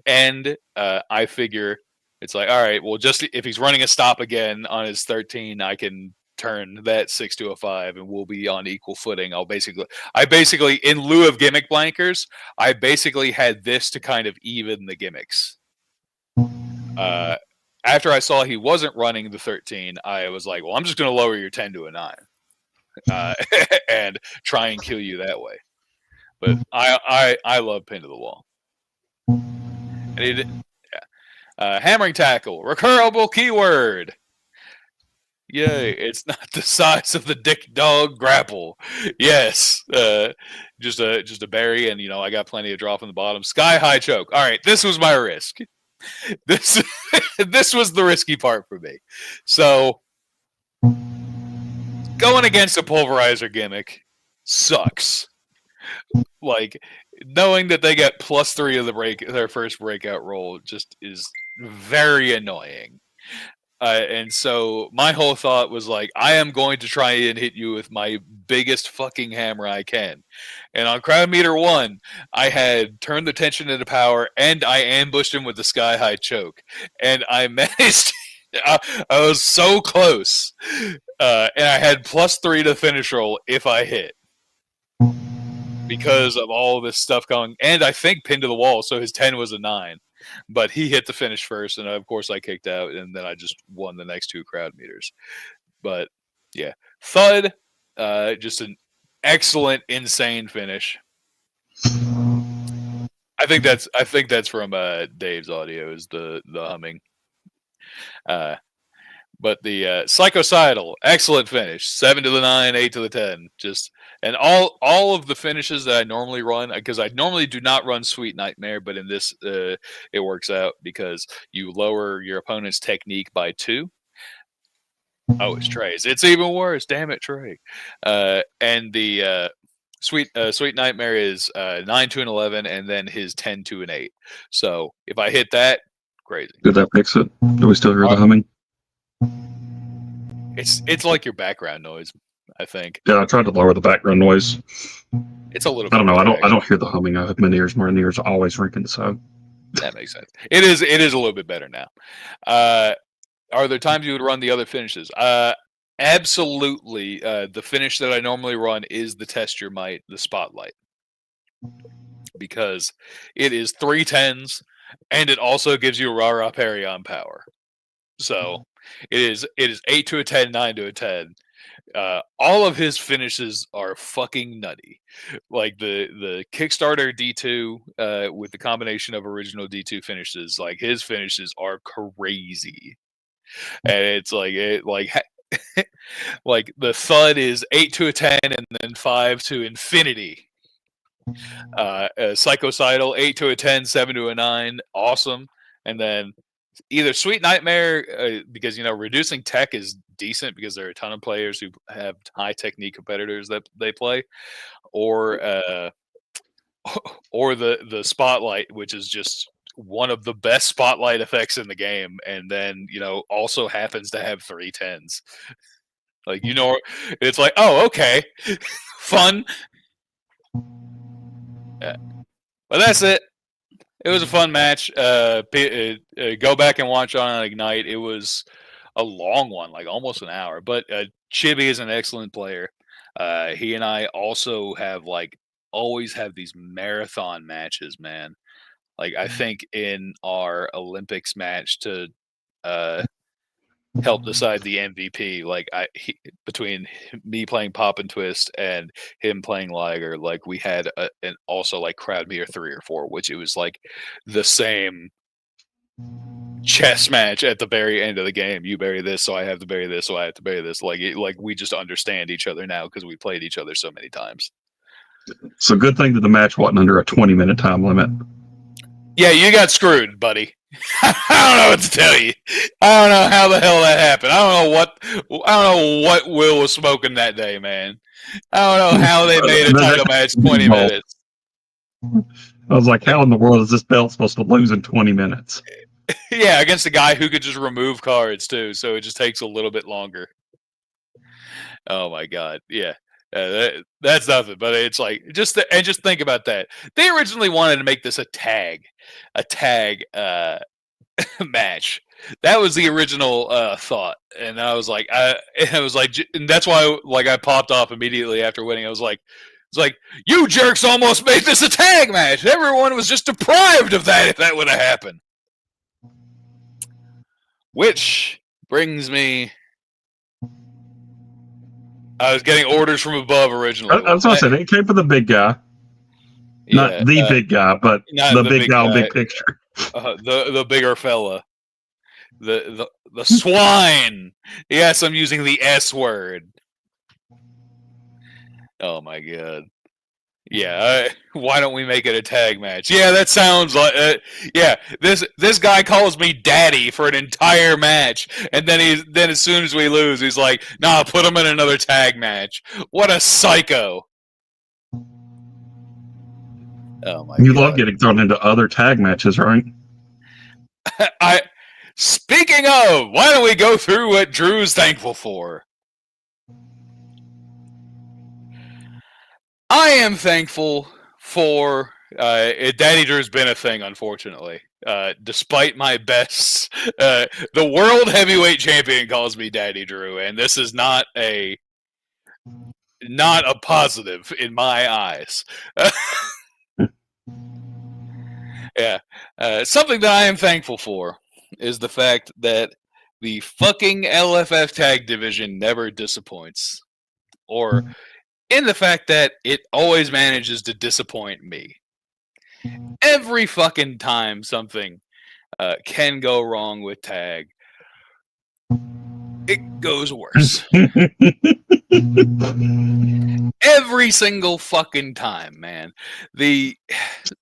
And I figure it's like, all right, well, just if he's running a stop again on his 13, I can turn that 6 to a 5 and we'll be on equal footing. I basically, in lieu of gimmick blankers, I basically had this to kind of even the gimmicks. After I saw he wasn't running the 13, I was like, well, I'm just going to lower your 10 to a 9 and try and kill you that way. But I love pin to the wall. And hammering tackle, recurable keyword. Yay! It's not the size of the dick dog grapple. Yes, just a berry, and I got plenty of draw from the bottom. Sky high choke. All right, this was my risk. This was the risky part for me. So going against a pulverizer gimmick sucks. Like knowing that they get +3 of their first breakout roll just is very annoying. And so my whole thought was like, I am going to try and hit you with my biggest fucking hammer I can. And on crowd meter 1, I had turned the tension into power and I ambushed him with the sky high choke. And I managed, I was so close. And I had +3 to finish roll if I hit. Because of all this stuff going, and I think pinned to the wall, so his 10 was a 9. But he hit the finish first, and of course I kicked out, and then I just won the next 2 crowd meters. But yeah, Thud, just an excellent, insane finish. I think that's from Dave's audio is the humming. But the psychocidal, excellent finish. 7 to the 9, 8 to the 10. And all of the finishes that I normally run, because I normally do not run Sweet Nightmare, but in this it works out because you lower your opponent's technique by 2. Oh, it's Trey's. It's even worse. Damn it, Trey. And the Sweet Nightmare is 9 to an 11, and then his 10 to an 8. So if I hit that, crazy. Did that fix it? Do we still hear the humming? It's like your background noise, I think. Yeah, I tried to lower the background noise. It's a little. I don't know. I don't hear the humming. I have my ears. My ears are always ringing. So that makes sense. It is a little bit better now. Are there times you would run the other finishes? Absolutely. The finish that I normally run is the Test Your Might, the Spotlight, because it is 3 10s and it also gives you a rah-rah parry on power. So it is 8 to a 10, 9 to a 10. All of his finishes are fucking nutty. Like the Kickstarter D2 with the combination of original D2 finishes, like his finishes are crazy. And it's like like the Thud is 8 to a 10 and then 5 to infinity. Psychocidal 8 to a 10, 7 to a 9, awesome. And then either Sweet Nightmare, because reducing tech is decent because there are a ton of players who have high technique competitors that they play, or the Spotlight, which is just one of the best spotlight effects in the game, and then also happens to have 3 10s. Like it's like, oh, okay, fun. Yeah. But that's it. It was a fun match. Go back and watch on Ignite. It was a long one, like almost an hour. But Chibi is an excellent player. He and I also have always have these marathon matches, man. Like I think in our Olympics match to help decide the MVP, between me playing Pop and Twist and him playing Liger, like we had an also like crowd meter 3 or 4, which it was like the same chess match at the very end of the game. You bury this, so I have to bury this, so I have to bury this. Like we just understand each other now because we played each other so many times. So good thing that the match wasn't under a 20-minute time limit. Yeah, you got screwed, buddy. I don't know what to tell you. I don't know how the hell that happened. I don't know what Will was smoking that day, man. I don't know how they made a title match 20 minutes. I was like, how in the world is this belt supposed to lose in 20 minutes? Yeah, against a guy who could just remove cards too, so it just takes a little bit longer. Oh my god, yeah. That's nothing, but it's like just think about that. They originally wanted to make this a tag match. That was the original thought, and I was like, and that's why I popped off immediately after winning. It's like, you jerks almost made this a tag match. Everyone was just deprived of that if that would have happened. Which brings me. I was getting orders from above originally. I was going to say, they came for the big guy. Not the big guy, but the big guy on big picture. The bigger fella. The swine. Yes, I'm using the S word. Oh my god. Yeah, why don't we make it a tag match? Yeah, that sounds like yeah. This guy calls me daddy for an entire match, and then as soon as we lose, he's like, "Nah, put him in another tag match." What a psycho! Oh my! You love getting thrown into other tag matches, right? Speaking of, why don't we go through what Drew's thankful for? I am thankful for Daddy Drew's been a thing, unfortunately. Despite my best, the world heavyweight champion calls me Daddy Drew, and this is not a positive in my eyes. Yeah, something that I am thankful for is the fact that the fucking LFF tag division never disappoints, or in the fact that it always manages to disappoint me. Every fucking time something can go wrong with tag, it goes worse. Every single fucking time, man.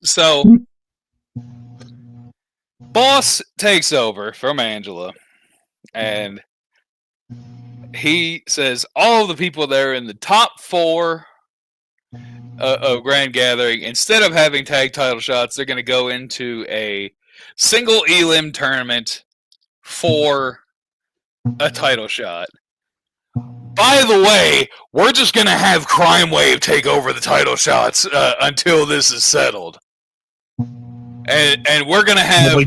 So Boss takes over from Angela, and he says all of the people there in the top 4 of Grand Gathering, instead of having tag title shots, they're going to go into a single elim tournament for a title shot. By the way, we're just going to have Crime Wave take over the title shots until this is settled. And we're going to have... We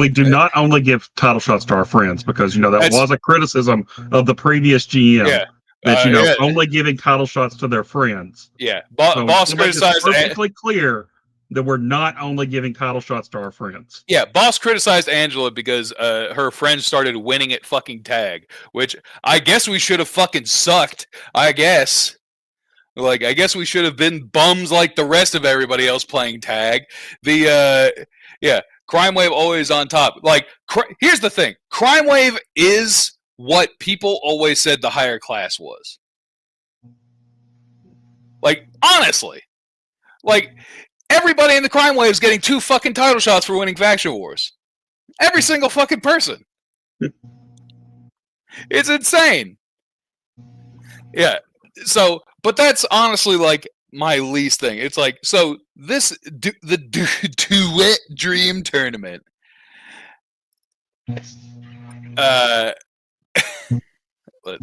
do not only give title shots to our friends, because, that was a criticism of the previous GM. Yeah. That, only giving title shots to their friends. Yeah. Boss criticized... perfectly clear that we're not only giving title shots to our friends. Yeah, Boss criticized Angela because her friends started winning at fucking tag, which I guess we should have fucking sucked. I guess we should have been bums like the rest of everybody else playing tag. Crime Wave always on top. Here's the thing. Crime Wave is what people always said the higher class was. Honestly. Everybody in the Crime Wave is getting 2 fucking title shots for winning Faction Wars. Every single fucking person. It's insane. Yeah. So, but that's honestly my least thing. It's the Duet Dream Tournament. Let's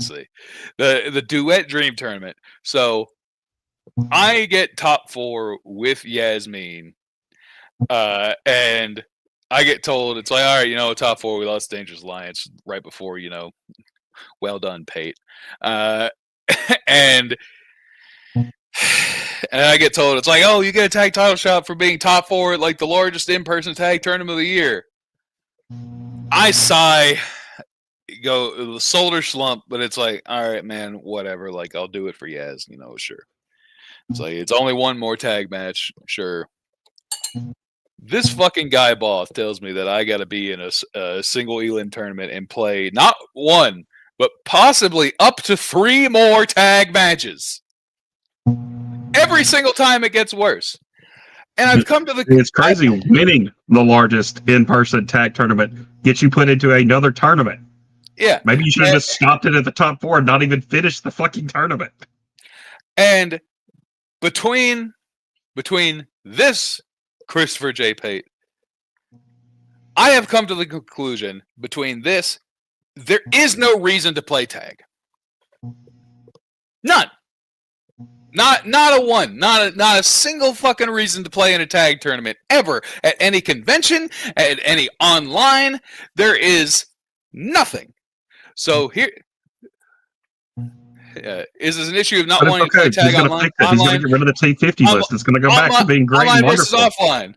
see. The Duet Dream Tournament. So, I get top 4 with Yasmin. And I get told it's like, all right, top 4, we lost Dangerous Alliance right before, well done, Pate. And I get told it's like, oh, you get a tag title shot for being top 4 at like the largest in-person tag tournament of the year. I sigh, go shoulder slump, but it's like, all right, man, whatever. Like, I'll do it for Yaz, sure. It's like, it's only one more tag match, sure. This fucking guy boss tells me that I got to be in a single Elam tournament and play not 1, but possibly up to 3 more tag matches. Every single time it gets worse. And I've come to the... It's crazy. Winning the largest in-person tag tournament gets you put into another tournament. Yeah. Maybe you should have just stopped it at the top 4 and not even finished the fucking tournament. And between this Christopher J. Pate, I have come to the conclusion between this, there is no reason to play tag. None. Not a one. Not a single fucking reason to play in a tag tournament ever at any convention, at any online. There is nothing. So here is this an issue of not wanting to play tag online? He's going to get rid of the T50 list. It's going to go back to being great and wonderful. Versus offline.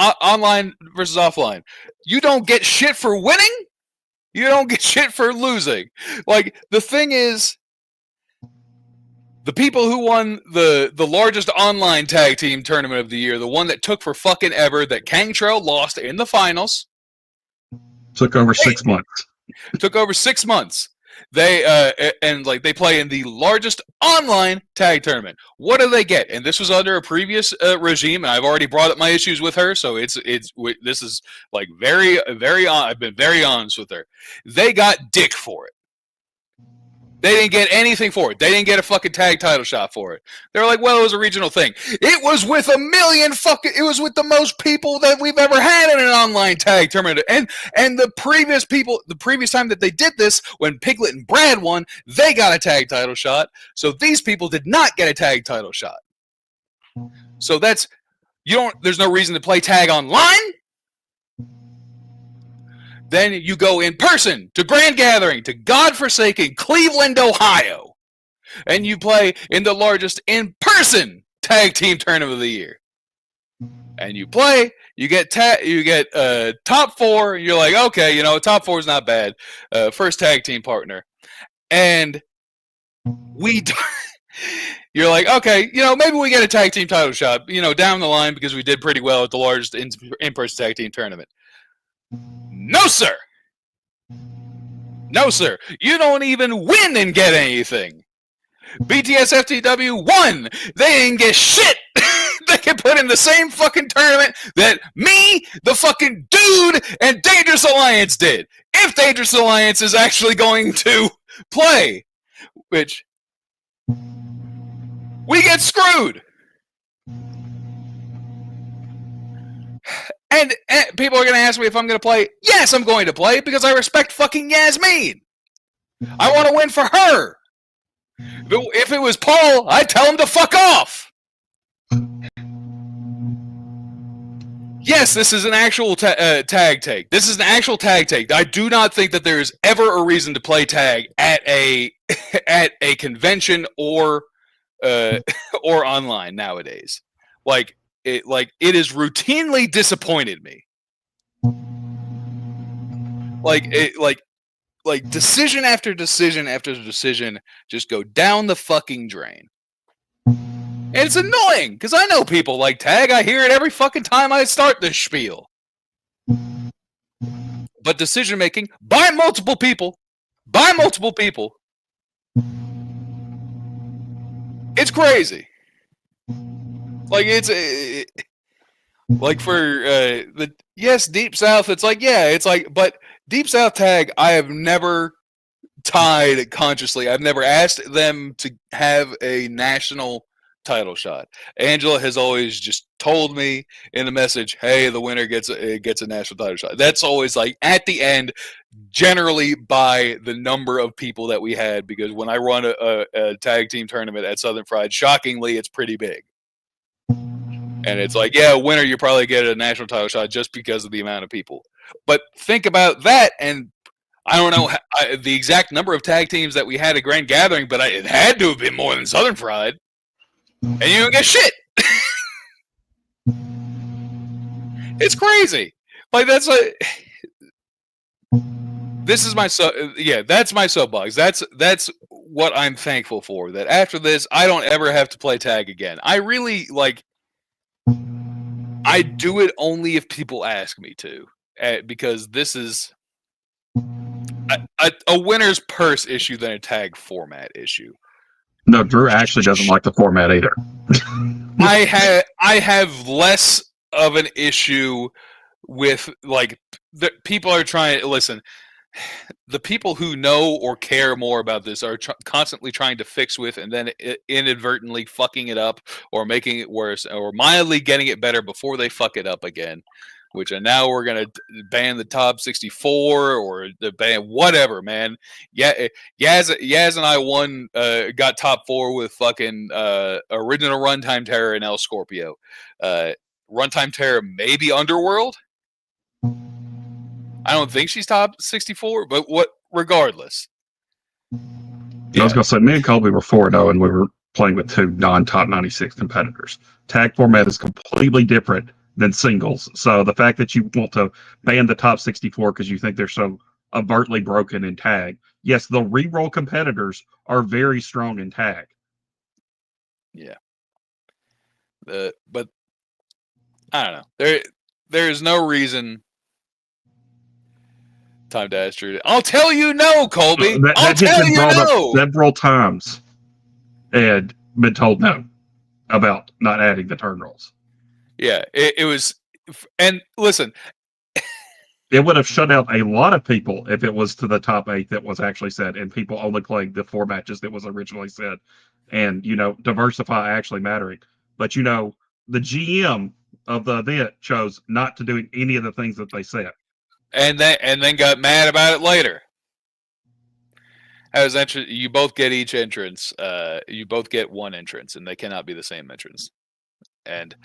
Online versus offline. You don't get shit for winning. You don't get shit for losing. Like, the thing is, the people who won the largest online tag team tournament of the year, the one that took for fucking ever, that Cantrell lost in the finals, took over 6 months. Took over 6 months. They they play in the largest online tag tournament. What do they get? And this was under a previous regime, and I've already brought up my issues with her, so this is like very, very. I've been very honest with her. They got dick for it. They didn't get anything for it. They didn't get a fucking tag title shot for it. They're like, well, it was a regional thing. It was with it was with the most people that we've ever had in an online tag tournament. And the previous time that they did this, when Piglet and Brad won, they got a tag title shot. So these people did not get a tag title shot. So there's no reason to play tag online. Then you go in person to Grand Gathering, to godforsaken Cleveland, Ohio, and you play in the largest in-person tag team tournament of the year. And you play, you get top 4. And you're like, okay, top 4 is not bad. First tag team partner, and you're like, okay, maybe we get a tag team title shot, down the line, because we did pretty well at the largest in-person tag team tournament. No, sir. No, sir. You don't even win and get anything. BTS FTW won. They didn't get shit. They can put in the same fucking tournament that me, the fucking dude, and Dangerous Alliance did. If Dangerous Alliance is actually going to play, which we get screwed. And people are going to ask me if I'm going to play. Yes, I'm going to play, because I respect fucking Yasmin. I want to win for her. If it was Paul, I'd tell him to fuck off. Yes, this is an actual tag take. This is an actual tag take. I do not think that there is ever a reason to play tag at a convention or online nowadays. It has routinely disappointed me. Like decision after decision after decision just go down the fucking drain. And it's annoying, because I know people like tag. I hear it every fucking time I start this spiel. But decision making by multiple people, it's crazy. Like, like for Deep South, it's like, but Deep South tag, I have never tied consciously. I've never asked them to have a national title shot. Angela has always just told me in the message, hey, the winner gets a national title shot. That's always like at the end, generally by the number of people that we had, because when I run a tag team tournament at Southern Fried, shockingly, it's pretty big. And it's like, yeah, winner, you probably get a national title shot just because of the amount of people. But think about that, and I don't know the exact number of tag teams that we had at Grand Gathering, but it had to have been more than Southern Fried. And you don't get shit. It's crazy. Like, that's like... This is my that's my soapbox. That's what I'm thankful for. That after this, I don't ever have to play tag again. I really I do it only if people ask me to, because this is a winner's purse issue than a tag format issue. No, Drew actually doesn't like the format either. I have less of an issue with people are trying to listen. The people who know or care more about this are constantly trying to fix with and then inadvertently fucking it up or making it worse or mildly getting it better before they fuck it up again, which now we're going to ban the top 64 or the ban whatever, man. Yeah, Yaz and I got top 4 with fucking original Runtime Terror and El Scorpio. Runtime Terror maybe Underworld. I don't think she's top 64, but regardless. Yeah. I was going to say, me and Colby were 4-0, and we were playing with 2 non-top 96 competitors. Tag format is completely different than singles. So the fact that you want to ban the top 64 because you think they're so overtly broken in tag, yes, the reroll competitors are very strong in tag. Yeah. But I don't know. There's no reason... Time to ask Drew. I'll tell you no, Colby. I'll tell you no. Several times, and been told no about not adding the turn rolls. Yeah, it was, and listen, it would have shut out a lot of people if it was to the top 8 that was actually said, and people only playing the 4 matches that was originally said, and diversify actually mattering. But the GM of the event chose not to do any of the things that they said. And then got mad about it later. You both get each entrance. You both get one entrance, and they cannot be the same entrance. And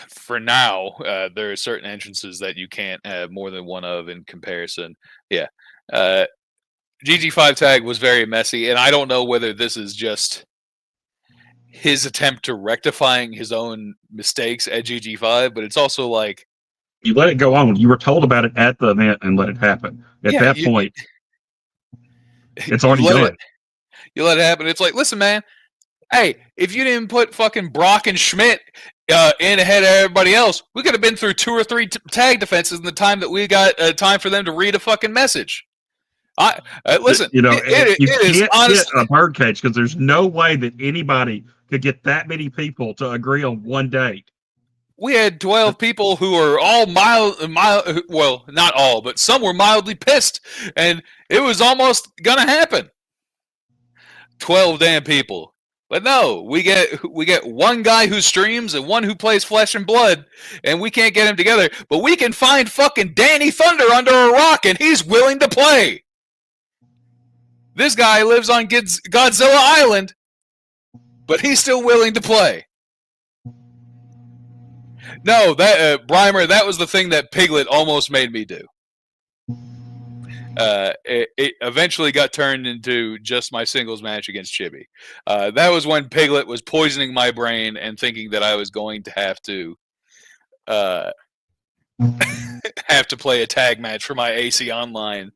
for now, there are certain entrances that you can't have more than one of in comparison. Yeah. GG5 tag was very messy, and I don't know whether this is just his attempt to rectifying his own mistakes at GG5, but it's also like, you let it go on. You were told about it at the event and let it happen. At that point, it's already done. You let it happen. It's like, listen, man. Hey, if you didn't put fucking Brock and Schmidt in ahead of everybody else, we could have been through 2 or 3 tag defenses in the time that we got time for them to read a fucking message. Listen, it is honestly a birdcage because there's no way that anybody could get that many people to agree on one date. We had 12 people who were all well, not all, but some were mildly pissed, and it was almost going to happen. 12 damn people. But no, we get one guy who streams and one who plays Flesh and Blood, and we can't get him together, but we can find fucking Danny Thunder under a rock, and he's willing to play. This guy lives on Godzilla Island, but he's still willing to play. No, that Breimer, that was the thing that Piglet almost made me do. It eventually got turned into just my singles match against Chibi. That was when Piglet was poisoning my brain and thinking that I was going to have to play a tag match for my AC Online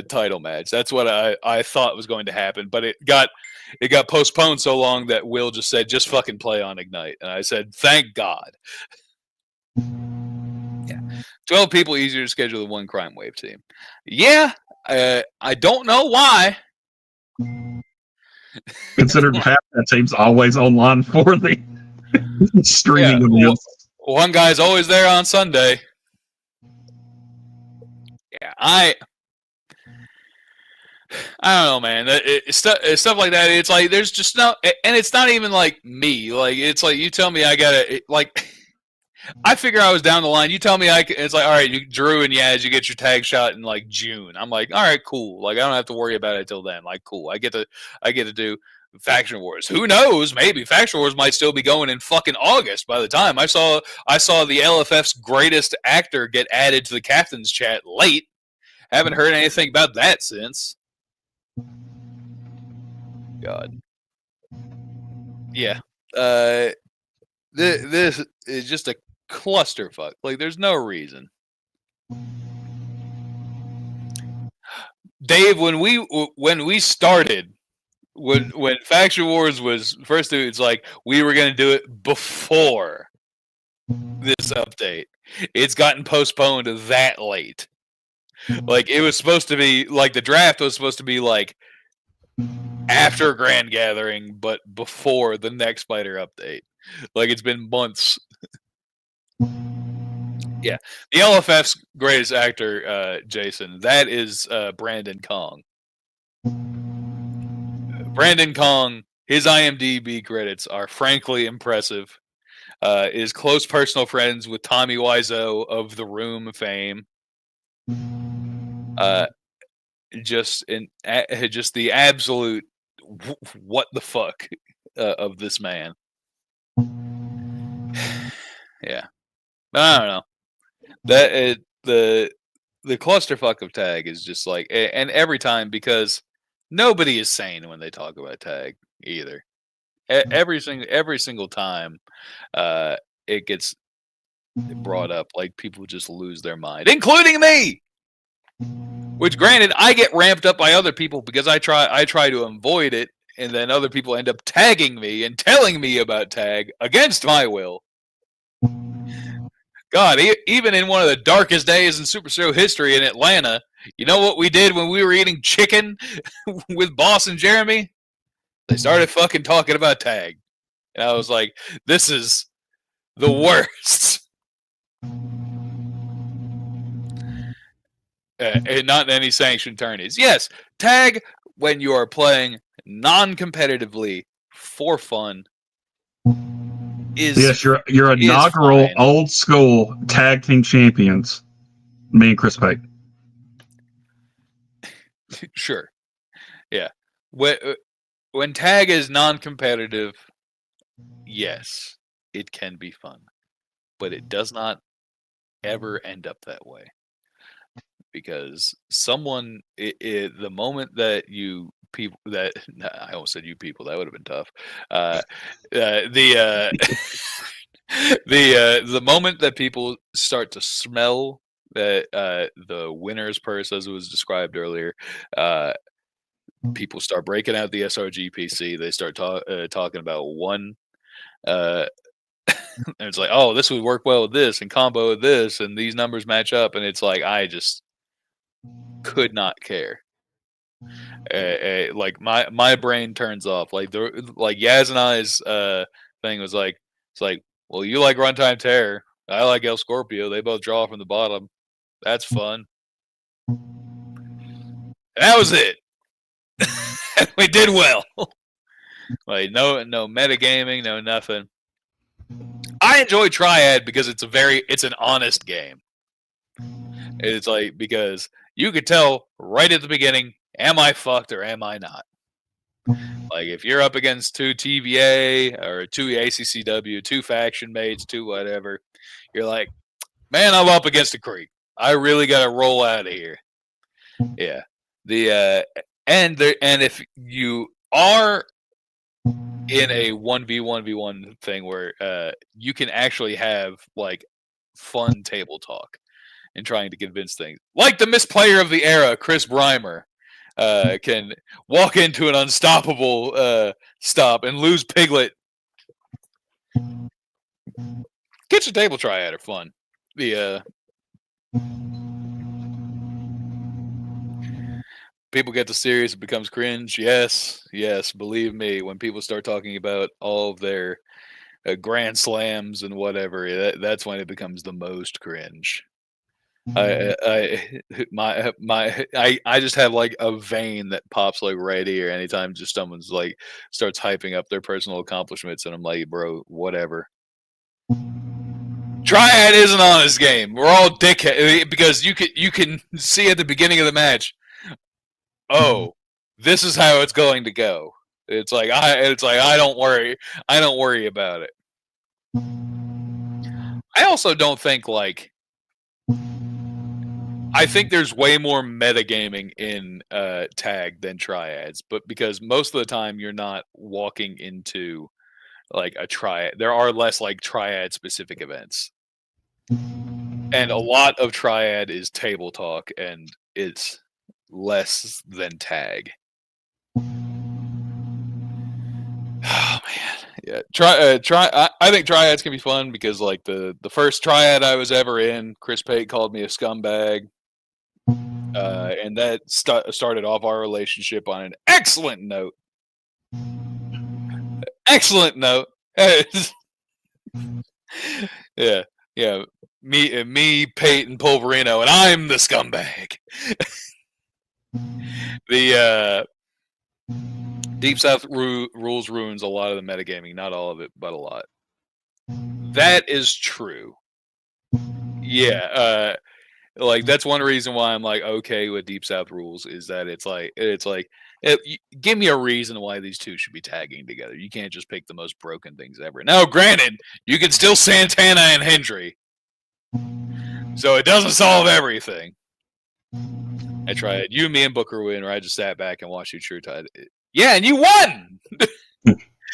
title match. That's what I thought was going to happen, but it got postponed so long that Will just said, just fucking play on Ignite. And I said, thank God. Yeah, 12 people easier to schedule than one Crime Wave team. Yeah, I don't know why. Considered half that team's always online for the streaming events. One guy's always there on Sunday. Yeah, I don't know, man. Stuff like that. It's like there's just no, and it's not even like me. Like it's like you tell me I gotta like. I figure I was down the line. You tell me it's like, all right, Drew and Yaz, you get your tag shot in like June. I'm like, all right, cool. Like I don't have to worry about it till then. Like, cool. I get to do Faction Wars. Who knows? Maybe Faction Wars might still be going in fucking August by the time. I saw the LFF's greatest actor get added to the captain's chat late. Haven't heard anything about that since. God. Yeah. This is just a clusterfuck. Like, there's no reason. Dave, when we started, when Faction Wars was first, it's like we were gonna do it before this update. It's gotten postponed that late. Like, it was supposed to be like the draft was supposed to be like after Grand Gathering, but before the next fighter update. Like, it's been months. Yeah, the LFF's greatest actor, Jason, that is Brandon Kong. Brandon Kong, his IMDb credits are frankly impressive. Is close personal friends with Tommy Wiseau of The Room fame. Just the absolute what the fuck of this man. Yeah, I don't know. The clusterfuck of tag is just like, and every time, because nobody is sane when they talk about tag either. Every single time it gets brought up, like, people just lose their mind, including me. Which, granted, I get ramped up by other people because I try to avoid it, and then other people end up tagging me and telling me about tag against my will. God, even in one of the darkest days in Super Show history in Atlanta, you know what we did when we were eating chicken with Boss and Jeremy? They started fucking talking about tag. And I was like, this is the worst. And not in any sanctioned tourneys. Yes, tag when you are playing non-competitively for fun is, yes, your inaugural old school tag team champions, me and Chris Pate. Sure. Yeah. When tag is non-competitive, yes, it can be fun. But it does not ever end up that way. Because someone, the moment that you people that I almost said you people, that would have been tough. The moment that people start to smell that the winner's purse, as it was described earlier, people start breaking out the SRGPC. They start talking about one. And it's like, oh, this would work well with this and combo with this, and these numbers match up, and it's like, I just could not care. Like, my brain turns off. Like Yaz and I's thing was like, it's like, well, you like Runtime Terror, I like El Scorpio, they both draw from the bottom, that's fun. And that was it. We did well. Like, no metagaming, no nothing. I enjoy Triad because it's an honest game. It's like, because you could tell right at the beginning, am I fucked or am I not? Like, if you're up against two TVA or two ACCW, two faction mates, two whatever, you're like, man, I'm up against a creek. I really got to roll out of here. Yeah. And if you are in a 1v1v1 thing where you can actually have, like, fun table talk and trying to convince things, like the misplayer of the era, Chris Brymer, can walk into an unstoppable stop and lose Piglet. Kitchen table triad are fun. People get the serious, it becomes cringe. Yes, believe me, when people start talking about all of their grand slams and whatever, that's when it becomes the most cringe. I just have, like, a vein that pops, like, right here anytime just someone's, like, starts hyping up their personal accomplishments, and I'm like, bro, whatever. Triad is an honest game. We're all dickhead, because you can see at the beginning of the match, oh, this is how it's going to go. It's like I don't worry. I don't worry about it. I also don't think like. I think there's way more metagaming in tag than triads, but because most of the time you're not walking into like a triad. There are less like triad specific events. And a lot of triad is table talk and it's less than tag. Oh man. Yeah. I think triads can be fun because like the first triad I was ever in, Chris Pate called me a scumbag. And that started off our relationship on an excellent note. Excellent note. Yeah. Yeah. Me, Pate, and Pulverino, and I'm the scumbag. The Deep South rules ruins a lot of the metagaming. Not all of it, but a lot. That is true. Yeah. Like that's one reason why I'm like okay with Deep South rules is that give me a reason why these two should be tagging together. You can't just pick the most broken things ever. Now, granted, you can still Santana and Hendry, so it doesn't solve everything. I tried. You, me, and Booker win, or I just sat back and watched you True Tide. Yeah, and you won.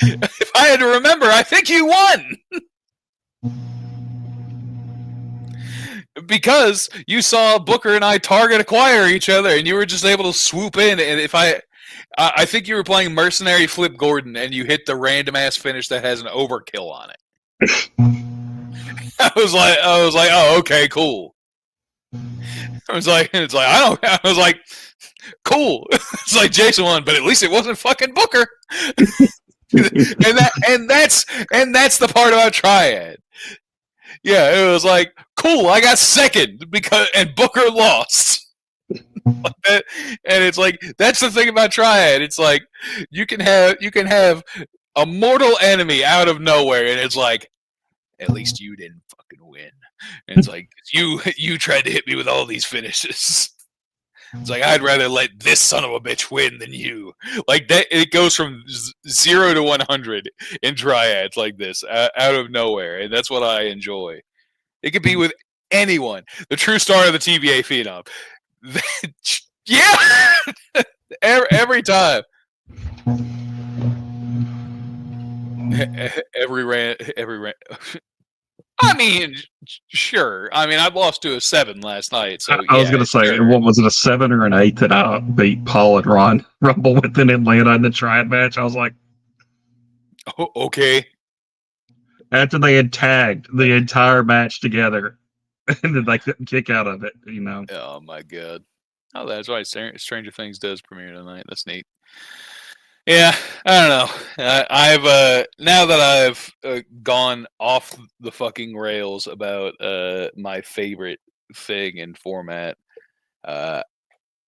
If I had to remember, I think you won. Because you saw Booker and I target acquire each other, and you were just able to swoop in. And if I think you were playing Mercenary Flip Gordon, and you hit the random ass finish that has an overkill on it. I was like, oh, okay, cool. I was like, cool. It's like Jason won, but at least it wasn't fucking Booker. and that's the part about Triad. Yeah, it was like, cool, I got second and Booker lost. And it's like that's the thing about Triad. It's like you can have a mortal enemy out of nowhere, and it's like, at least you didn't fucking win. And it's like you tried to hit me with all these finishes. It's like I'd rather let this son of a bitch win than you. Like that, it goes from 0 to 100 in triads like this out of nowhere, and that's what I enjoy. It could be with anyone. The true star of the TBA phenom. Yeah, every time. Every rant. I mean, sure. I mean, I lost to a 7 last night. So I was going to say, sure. What was it, a 7 or an 8 that I beat Paul and Ron Rumble with in Atlanta in the triad match? I was like, oh, okay. After they had tagged the entire match together, and then they couldn't kick out of it, you know. Oh my god! Oh, that's right. Stranger Things does premiere tonight. That's neat. Yeah, I don't know. I've now that I've gone off the fucking rails about my favorite thing in format. I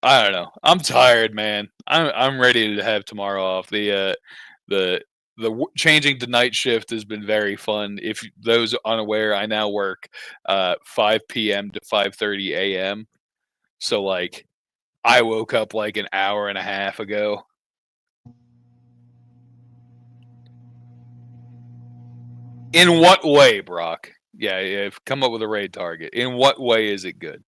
don't know. I'm tired, man. I'm ready to have tomorrow off. The changing to night shift has been very fun. If those unaware, I now work 5 p.m. to 5:30 a.m. So like, I woke up like an hour and a half ago. In what way, Brock? Yeah, come up with a raid target. In what way is it good?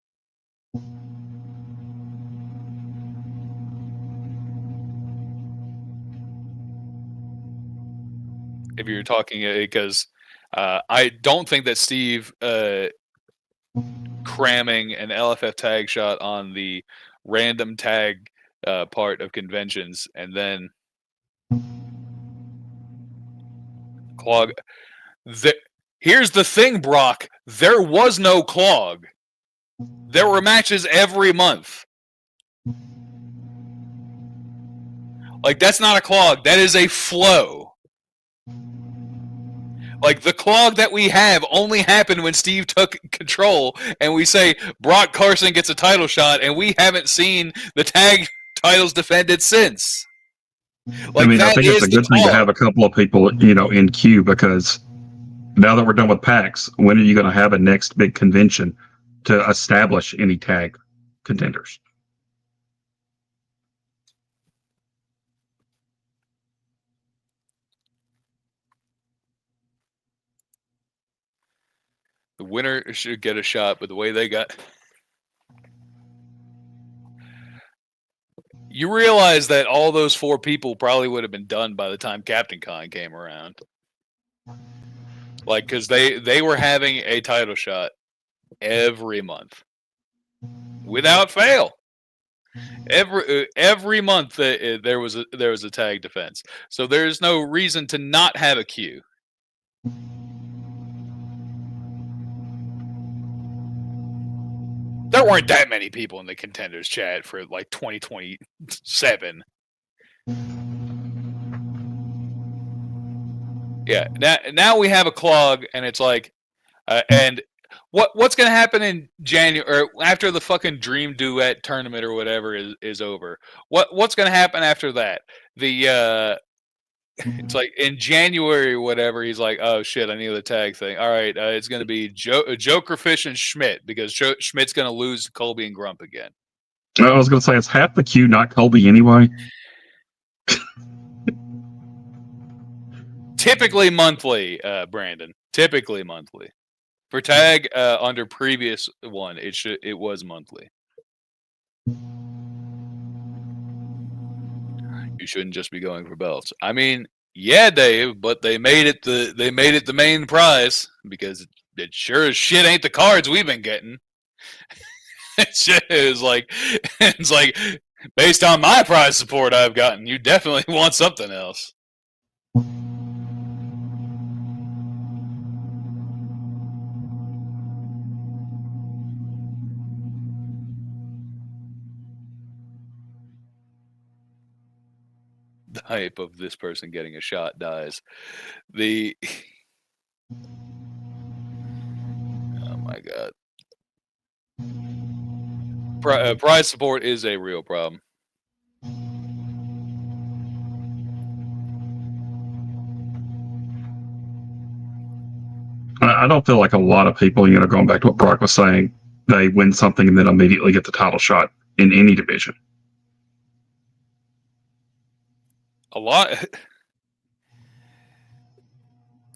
If you're talking, because I don't think that Steve cramming an LFF tag shot on the random tag part of conventions and then clog. Here's the thing, Brock. There was no clog. There were matches every month. Like, that's not a clog. That is a flow. Like, the clog that we have only happened when Steve took control, and we say Brock Carson gets a title shot, and we haven't seen the tag titles defended since. Like, I mean, I think it's a good thing to have a couple of people, you know, in queue, because now that we're done with PAX, when are you going to have a next big convention to establish any tag contenders? The winner should get a shot, but the way they got... You realize that all those 4 people probably would have been done by the time Captain Con came around. Like, because they were having a title shot every month. Without fail. Every month there was a tag defense. So there's no reason to not have a queue. There weren't that many people in the contenders chat for like 2027. Yeah, now we have a clog, and it's like, and what's going to happen in January or after the fucking Dream Duet tournament or whatever is over? What's going to happen after that? It's like in January or whatever, he's like, oh shit, I need the tag thing. All right, it's going to be Jokerfish and Schmidt, because Schmidt's going to lose to Colby and Grump again. I was going to say, it's half the queue, not Colby anyway. Typically monthly, Brandon. Typically monthly. For tag under previous one, it was monthly. You shouldn't just be going for belts. I mean, yeah, Dave, but they made it the main prize, because it sure as shit ain't the cards we've been getting. It's like based on my prize support I've gotten, you definitely want something else. The hype of this person getting a shot dies. Oh my god. Prize support is a real problem. I don't feel like a lot of people, going back to what Brock was saying, they win something and then immediately get the title shot in any division. A lot.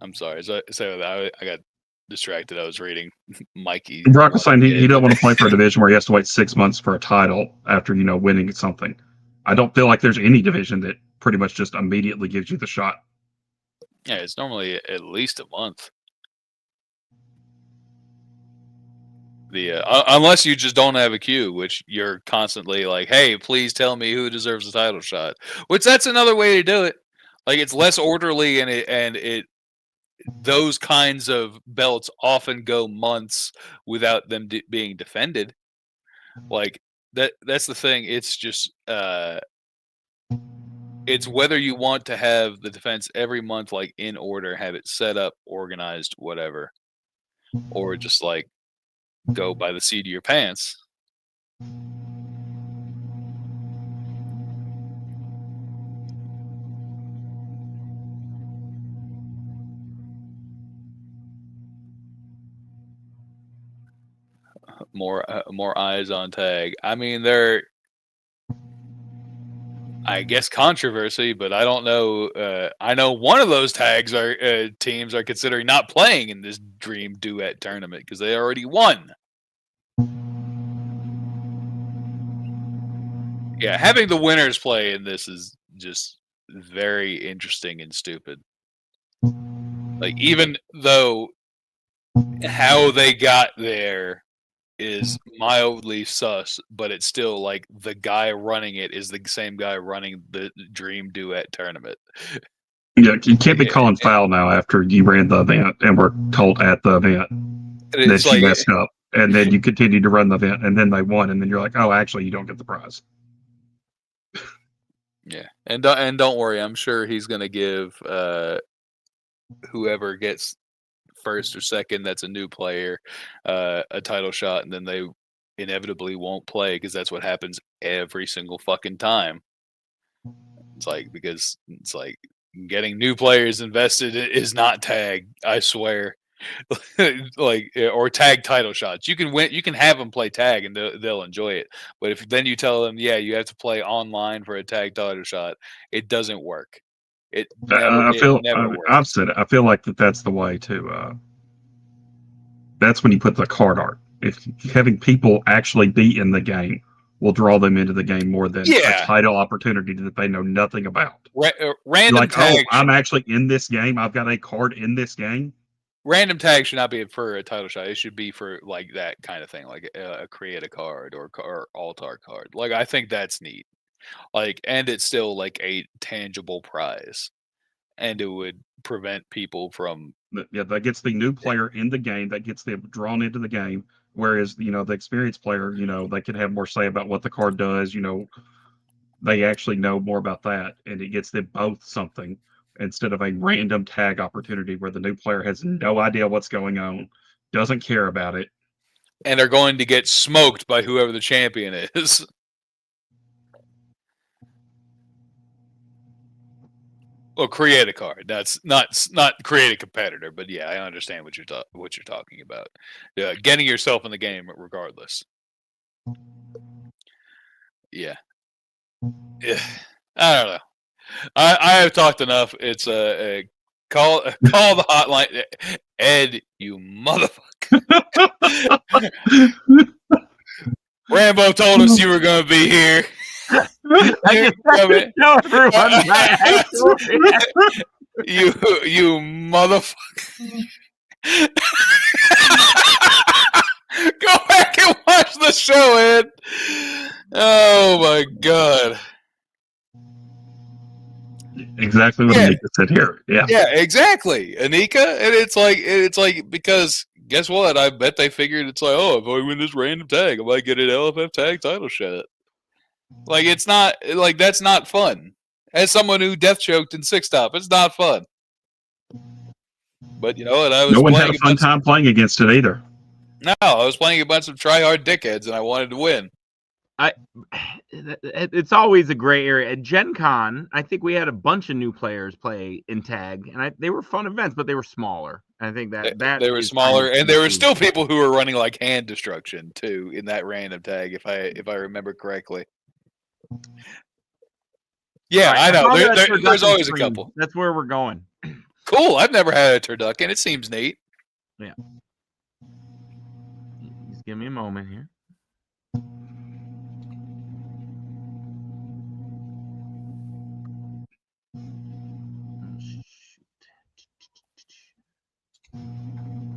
I'm sorry. So I got distracted. I was reading Mikey. Brock was saying he don't want to play for a division where he has to wait 6 months for a title after winning something. I don't feel like there's any division that pretty much just immediately gives you the shot. Yeah, it's normally at least a month. Unless you just don't have a queue, which you're constantly like, hey, please tell me who deserves a title shot. Which that's another way to do it. Like, it's less orderly, and those kinds of belts often go months without them being defended. Like, that's the thing. It's just it's whether you want to have the defense every month, like in order, have it set up, organized, whatever, or just like go by the seat of your pants. More eyes on tag. I mean, they're, I guess, controversy, but I don't know. I know one of those tags teams are considering not playing in this Dream Duet tournament because they already won. Yeah, having the winners play in this is just very interesting and stupid. Like, even though how they got there is mildly sus, but it's still like the guy running it is the same guy running the Dream Duet tournament. Yeah, you can't be calling foul now after you ran the event and were told at the event that you messed up, and then you continue to run the event, and then they won, and then you're like, oh, actually, you don't get the prize. Yeah, and don't worry, I'm sure he's gonna give whoever gets first or second that's a new player a title shot, and then they inevitably won't play because that's what happens every single fucking time. It's like, because it's like getting new players invested is not tag, I swear. Like, or tag title shots. You can win, you can have them play tag and they'll enjoy it. But if then you tell them, yeah, you have to play online for a tag title shot, it doesn't work. It never works. I've said it. I feel like that's the way to that's when you put the card art. If having people actually be in the game will draw them into the game more than a title opportunity that they know nothing about. Random like, tag. I'm actually in this game. I've got a card in this game. Random tag should not be for a title shot. It should be for like that kind of thing, like a create a card or altar card. Like I think that's neat. Like, and it's still like a tangible prize, and it would prevent people from. Yeah, that gets the new player in the game. That gets them drawn into the game. Whereas, the experienced player, they can have more say about what the card does. They actually know more about that, and it gets them both something instead of a random tag opportunity where the new player has no idea what's going on, doesn't care about it, and are going to get smoked by whoever the champion is. Well, create a card. That's not create a competitor, but yeah, I understand what you're talking about. Yeah, getting yourself in the game regardless. Yeah. I don't know. I have talked enough. It's call the hotline, Ed. You motherfucker. Rambo told us you were going to be here. I just tell everyone you motherfucker. Go back and watch the show, Ed. Oh my god. Exactly what Anika said here. Yeah. Yeah, exactly. Anika, and it's like because guess what? I bet they figured it's like, oh, if I win this random tag, I might get an LFF tag title shot. Like it's not like that's not fun. As someone who death choked in Six Top, it's not fun. But you know what? No one had a fun time playing against it either. No, I was playing a bunch of try-hard dickheads, and I wanted to win. It's always a gray area. At Gen Con, I think we had a bunch of new players play in tag, and they were fun events, but they were smaller. I think that they were smaller, and there were still people who were running like hand destruction too in that random tag, if I remember correctly. Yeah, right, I know. There's always a couple. That's where we're going. Cool. I've never had a turducken. It seems neat. Yeah. Just give me a moment here.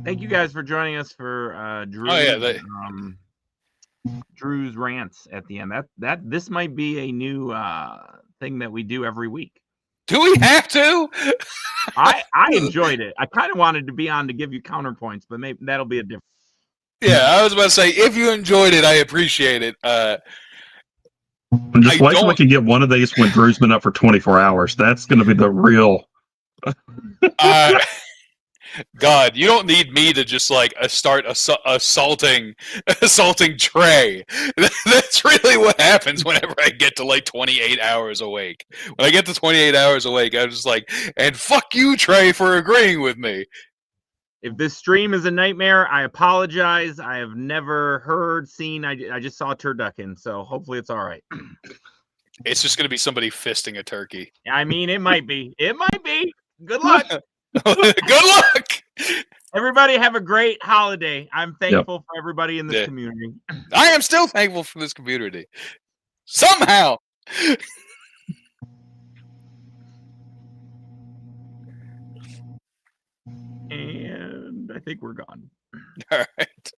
Thank you guys for joining us for Drew's rants at the end. This might be a new thing that we do every week. Do we have to? I enjoyed it. I kind of wanted to be on to give you counterpoints, but maybe that'll be a different. Yeah, I was about to say, if you enjoyed it, I appreciate it. Just wait till we can get one of these when Drew's been up for 24 hours. That's going to be the real. God, you don't need me to just like start assaulting Trey. That's really what happens whenever I get to like 28 hours awake. When I get to 28 hours awake, I'm just like, and fuck you, Trey, for agreeing with me. If this stream is a nightmare, I apologize. I have never seen. I just saw turducken, so hopefully it's all right. It's just going to be somebody fisting a turkey. I mean, it might be. It might be. Good luck. Good luck. Everybody have a great holiday. I'm thankful for everybody in this community. I am still thankful for this community. Somehow. And I think we're gone. All right.